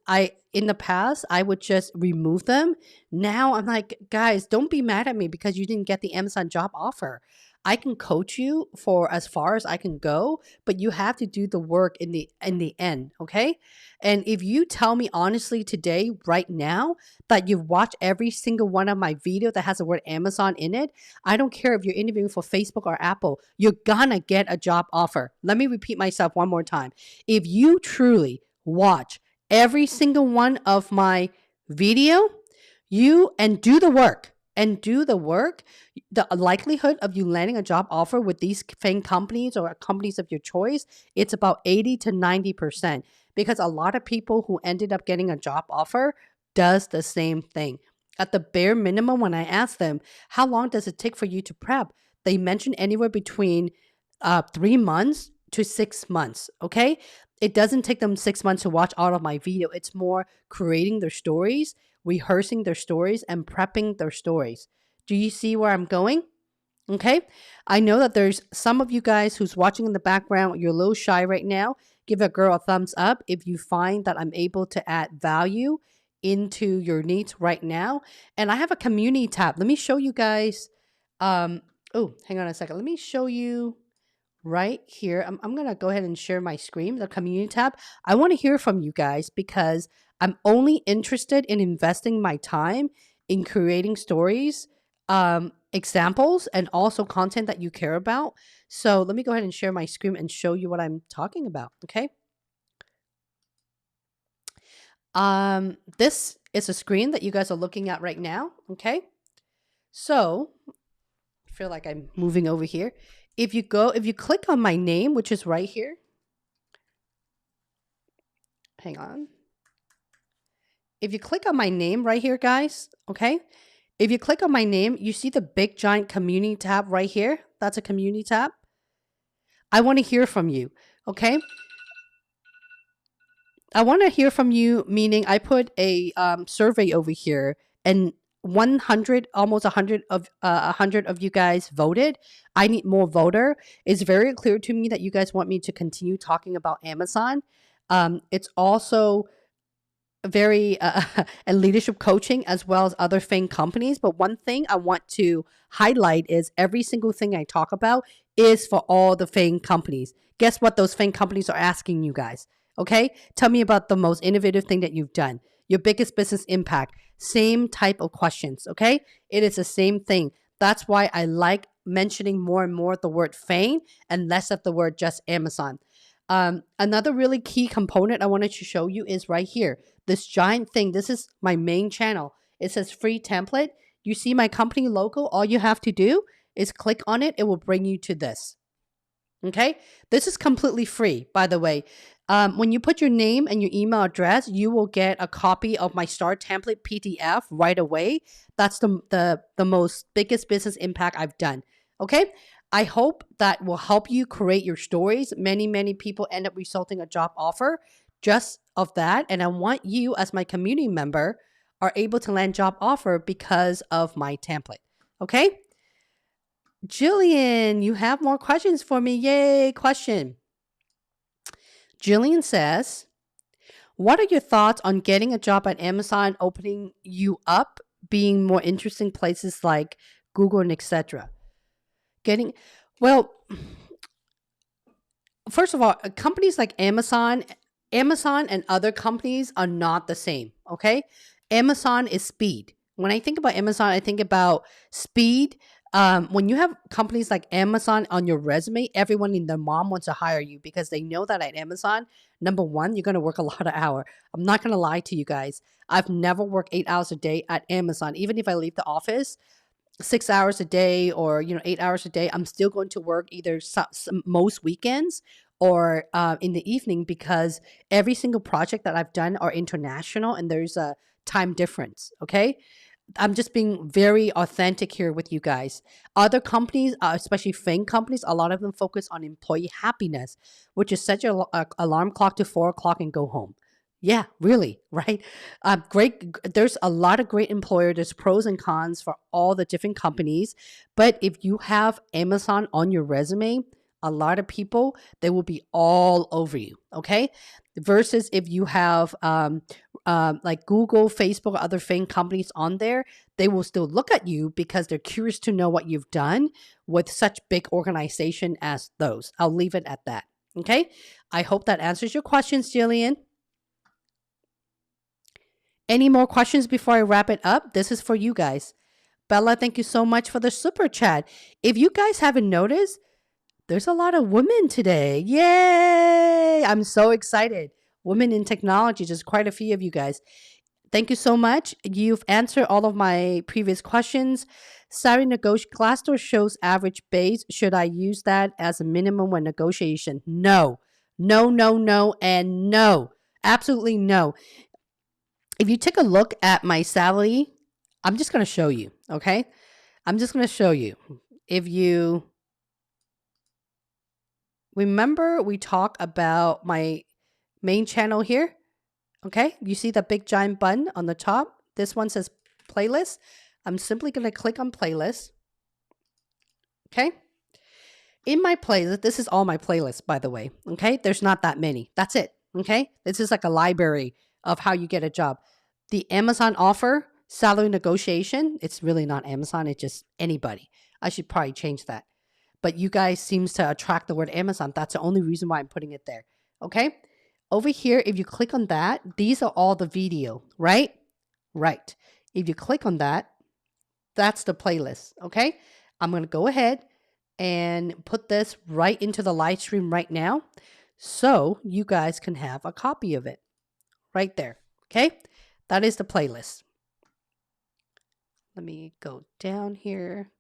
in the past, I would just remove them. Now I'm like, guys, don't be mad at me because you didn't get the Amazon job offer. I can coach you for as far as I can go, but you have to do the work in the end, okay? And if you tell me honestly today, right now, that you've watched every single one of my video that has the word Amazon in it, I don't care if you're interviewing for Facebook or Apple, you're gonna get a job offer. Let me repeat myself one more time. If you truly watch every single one of my video, and do the work, the likelihood of you landing a job offer with these FAANG companies or companies of your choice, it's about 80 to 90%, because a lot of people who ended up getting a job offer does the same thing. At the bare minimum, when I ask them, how long does it take for you to prep? They mention anywhere between 3 months to 6 months, okay? It doesn't take them 6 months to watch all of my video. It's more creating their stories, rehearsing their stories, and prepping their stories. Do you see where I'm going? Okay. I know that there's some of you guys who's watching in the background, you're a little shy right now. Give a girl a thumbs up if you find that I'm able to add value into your needs right now. And I have a community tab. Let me show you guys. Oh, hang on a second. Let me show you right here. I'm going to go ahead and share my screen, the community tab. I want to hear from you guys because I'm only interested in investing my time in creating stories, examples, and also content that you care about. So let me go ahead and share my screen and show you what I'm talking about. Okay. This It's a screen that you guys are looking at right now. Okay. So I feel like I'm moving over here. If you click on my name, which is right here, hang on. If you click on my name right here, guys, okay? If you click on my name, you see the big giant community tab right here. That's a community tab. I want to hear from you, okay? I want to hear from you, meaning I put a survey over here, and 100, almost 100 of 100 of you guys voted. I need more voter. It's very clear to me that you guys want me to continue talking about Amazon. It's also very and leadership coaching as well as other FAANG companies. But one thing I want to highlight is every single thing I talk about is for all the FAANG companies. Guess what those FAANG companies are asking you guys? Okay, tell me about the most innovative thing that you've done, your biggest business impact. Same type of questions. Okay, it is the same thing. That's why I like mentioning more and more the word FAANG and less of the word just Amazon. Another really key component I wanted to show you is right here. This giant thing. This is my main channel. It says free template. You see my company logo. All you have to do is click on it. It will bring you to this. Okay. This is completely free, by the way. When you put your name and your email address, you will get a copy of my Start Template PDF right away. That's the most biggest business impact I've done. Okay. I hope that will help you create your stories. Many people end up resulting a job offer just of that. And I want you as my community member are able to land job offer because of my template. Okay. Jillian, you have more questions for me. Yay, question. Jillian says, what are your thoughts on getting a job at Amazon opening you up, being more interesting places like Google and etc.? Well, first of all, companies like Amazon and other companies are not the same, okay? Amazon is speed. When I think about Amazon, I think about speed. When you have companies like Amazon on your resume, everyone in their mom wants to hire you because they know that at Amazon, number one, you're going to work a lot of hours. I'm not going to lie to you guys. I've never worked 8 hours a day at Amazon. Even if I leave the office, 6 hours a day or 8 hours a day, I'm still going to work either most weekends or in the evening because every single project that I've done are international and there's a time difference. Okay. I'm just being very authentic here with you guys. Other companies, especially FAANG companies, a lot of them focus on employee happiness, which is set your alarm clock to 4 o'clock and go home. Yeah, really, right? Great. There's a lot of great employer. There's pros and cons for all the different companies. But if you have Amazon on your resume, a lot of people, they will be all over you. Okay. Versus if you have like Google, Facebook, or other FAANG companies on there, they will still look at you because they're curious to know what you've done with such big organization as those. I'll leave it at that. Okay. I hope that answers your questions, Jillian. Any more questions before I wrap it up? This is for you guys. Bella, thank you so much for the super chat. If you guys haven't noticed, there's a lot of women today. Yay! I'm so excited. Women in technology, just quite a few of you guys. Thank you so much. You've answered all of my previous questions. Salary Glassdoor shows average base. Should I use that as a minimum when negotiation? No. No, no, no, and no. Absolutely no. If you take a look at my salary, I'm just going to show you, okay? I'm just going to show you. If you remember, we talk about my main channel here, okay? You see the big giant button on the top? This one says playlist. I'm simply going to click on playlist, okay? In my playlist, this is all my playlists, by the way, okay? There's not that many. That's it, okay? This is like a library of how you get a job. The Amazon offer, salary negotiation, it's really not Amazon, it's just anybody. I should probably change that. But you guys seems to attract the word Amazon. That's the only reason why I'm putting it there. Okay? Over here, if you click on that, these are all the video, right? Right. If you click on that, that's the playlist. Okay? I'm going to go ahead and put this right into the live stream right now so you guys can have a copy of it right there. Okay? That is the playlist. Let me go down here.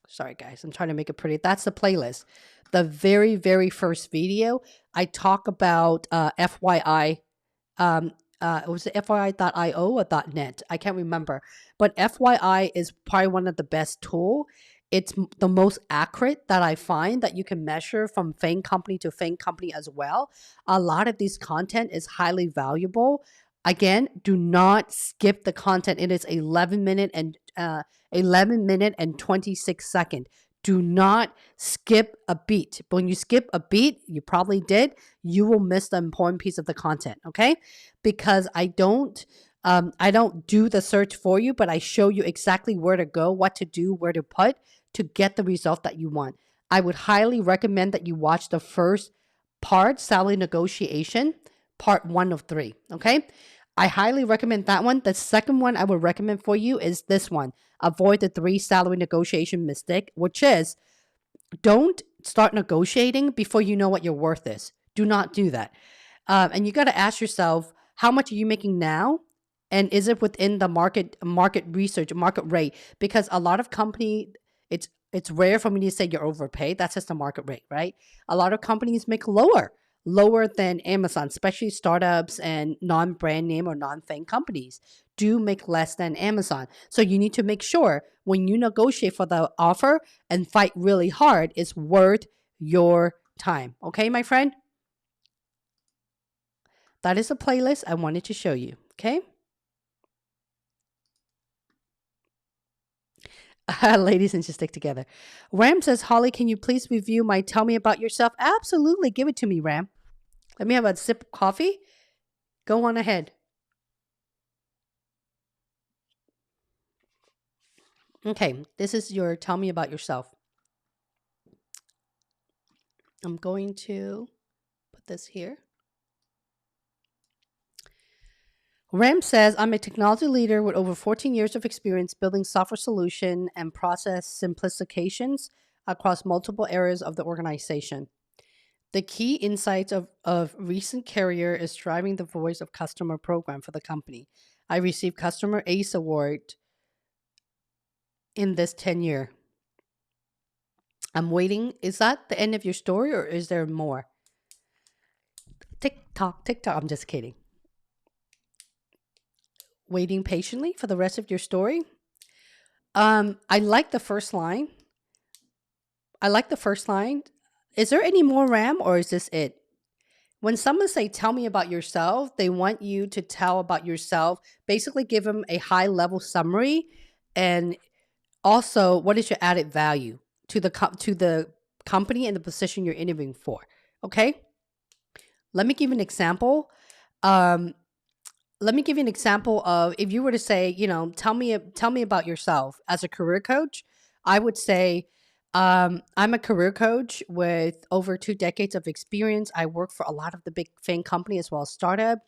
Sorry, guys. I'm trying to make it pretty. That's the playlist. The very, very first video, I talk about FYI. Was it FYI.io or .net? I can't remember. But FYI is probably one of the best tool. It's the most accurate that I find that you can measure from FAANG company to FAANG company as well. A lot of this content is highly valuable. Again, do not skip the content. It is 11 minute and 26 second. Do not skip a beat. When you skip a beat, you probably did, you will miss the important piece of the content, okay? Because I don't do the search for you, but I show you exactly where to go, what to do, where to put to get the result that you want. I would highly recommend that you watch the first part, salary negotiation, part 1 of 3, okay? I highly recommend that one. The second one I would recommend for you is this one. Avoid the 3 salary negotiation mistake, which is don't start negotiating before you know what your worth is. Do not do that. And you got to ask yourself, how much are you making now? And is it within the market research, market rate? Because a lot of company, it's rare for me to say you're overpaid. That's just the market rate, right? A lot of companies make lower than Amazon, especially startups and non-brand name or non-FAANG companies do make less than Amazon. So you need to make sure when you negotiate for the offer and fight really hard, it's worth your time. Okay, my friend? That is a playlist I wanted to show you. Okay. Ladies and just stick together. Ram says, Holly, can you please review my Tell Me About Yourself? Absolutely. Give it to me, Ram. Let me have a sip of coffee. Go on ahead. Okay, this is your Tell Me About Yourself. I'm going to put this here. Ram says, I'm a technology leader with over 14 years of experience building software solution and process simplifications across multiple areas of the organization. The key insights of recent career is driving the voice of customer program for the company. I received Customer Ace Award in this tenure. I'm waiting. Is that the end of your story or is there more? TikTok. I'm just kidding. Waiting patiently for the rest of your story. I like the first line. Is there any more, Ram, or is this it? When someone say, tell me about yourself, they want you to tell about yourself, basically give them a high level summary. And also, what is your added value to the company and the position you're interviewing for? Okay. Let me give you an example. Let me give you an example of if you were to say, tell me about yourself as a career coach. I would say, I'm a career coach with over 2 decades of experience. I work for a lot of the big FAANG company as well as startup.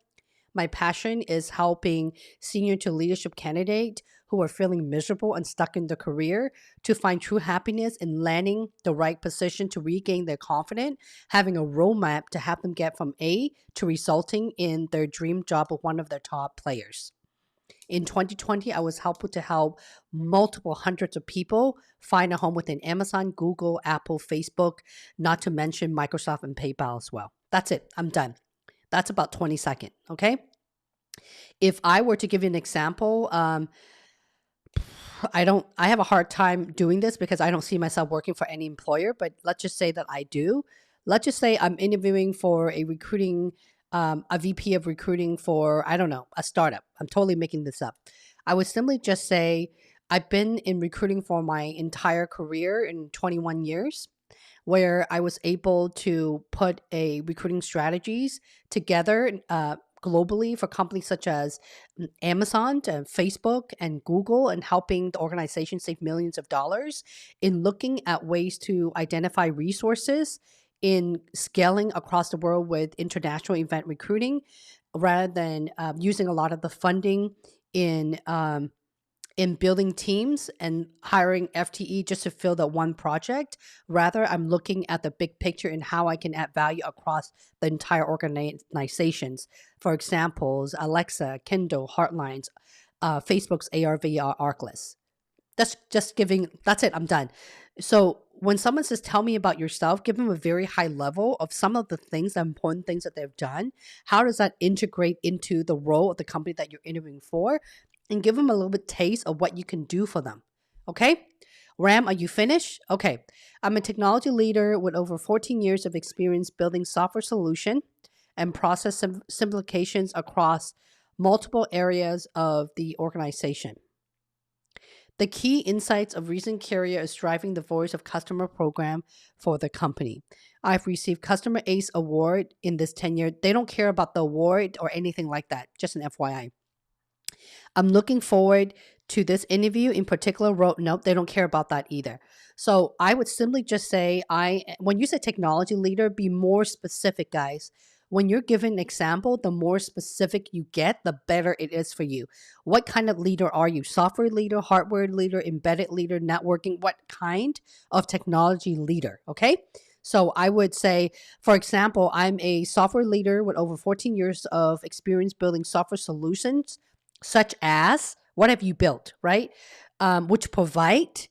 My passion is helping senior to leadership candidate who are feeling miserable and stuck in their career to find true happiness in landing the right position to regain their confidence, having a roadmap to help them get from A to resulting in their dream job with one of their top players. In 2020, I was helpful to help multiple hundreds of people find a home within Amazon, Google, Apple, Facebook, not to mention Microsoft and PayPal as well. That's it. I'm done. That's about 20 seconds. Okay. If I were to give you an example, I have a hard time doing this because I don't see myself working for any employer, but let's just say that I do. Let's just say I'm interviewing for a VP of recruiting for, I don't know, a startup. I'm totally making this up. I would simply just say, I've been in recruiting for my entire career in 21 years, where I was able to put a recruiting strategies together globally for companies such as Amazon, Facebook, and Google, and helping the organization save millions of dollars in looking at ways to identify resources in scaling across the world with international event recruiting, rather than using a lot of the funding in in building teams and hiring FTE just to fill that one project. Rather, I'm looking at the big picture and how I can add value across the entire organizations. For examples, Alexa, Kindle, Heartlines, Facebook's AR/VR Arclist. That's just giving, that's it, I'm done. So when someone says, tell me about yourself, give them a very high level of some of the things, the important things that they've done. How does that integrate into the role of the company that you're interviewing for? And give them a little bit taste of what you can do for them. Okay? Ram, are you finished? Okay. I'm a technology leader with over 14 years of experience building software solution and process simplifications across multiple areas of the organization. The key insights of recent career is driving the voice of customer program for the company. I've received Customer Ace Award in this tenure. They don't care about the award or anything like that, just an FYI. I'm looking forward to this interview. In particular, wrote note, they don't care about that either. So I would simply just say, when you say technology leader, be more specific, guys. When you're given an example, the more specific you get, the better it is for you. What kind of leader are you? Software leader, hardware leader, embedded leader, networking? What kind of technology leader? Okay. So I would say, for example, I'm a software leader with over 14 years of experience building software solutions, such as what have you built, right? Which provide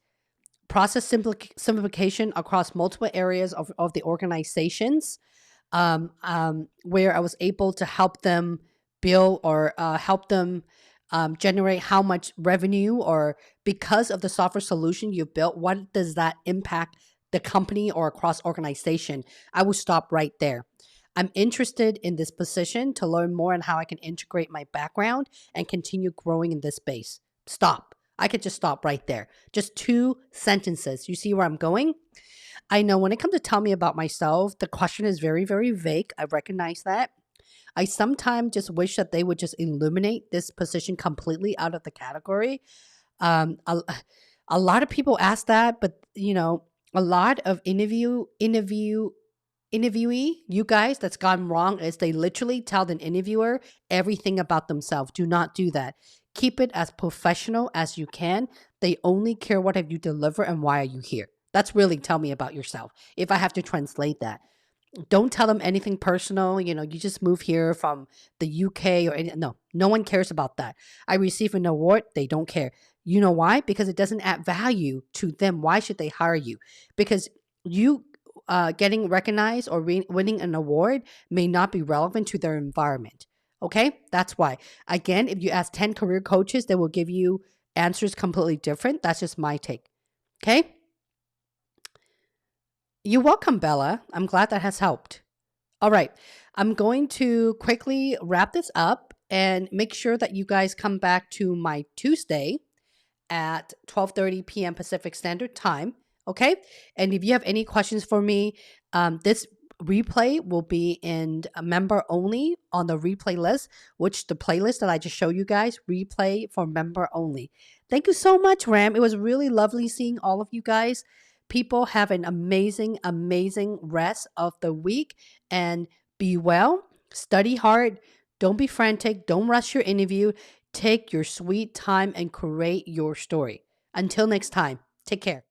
process simplification across multiple areas of the organizations, where I was able to help them build or help them generate how much revenue, or because of the software solution you've built, what does that impact the company or across organization? I will stop right there. I'm interested in this position to learn more on how I can integrate my background and continue growing in this space. Stop. I could just stop right there. Just 2 sentences. You see where I'm going? I know when it comes to tell me about myself, the question is very, very vague. I recognize that. I sometimes just wish that they would just eliminate this position completely out of the category. Um, a, a lot of people ask that, but a lot of interviewee, you guys, that's gone wrong is they literally tell the interviewer everything about themselves. Do not do that. Keep it as professional as you can. They only care what have you delivered and why are you here. That's really tell me about yourself. If I have to translate that, don't tell them anything personal. You just move here from the UK or any, no, no one cares about that. I receive an award. They don't care. You know why? Because it doesn't add value to them. Why should they hire you? Because you getting recognized or winning an award may not be relevant to their environment. Okay, that's why. Again, if you ask 10 career coaches, they will give you answers completely different. That's just my take. Okay. You're welcome, Bella. I'm glad that has helped. All right. I'm going to quickly wrap this up and make sure that you guys come back to my Tuesday at 12:30 p.m. Pacific Standard Time. Okay. And if you have any questions for me, this replay will be in a member only on the replay list, which the playlist that I just showed you guys, replay for member only. Thank you so much, Ram. It was really lovely seeing all of you guys. People have an amazing, amazing rest of the week and be well, study hard, don't be frantic, don't rush your interview. Take your sweet time and create your story. Until next time, take care.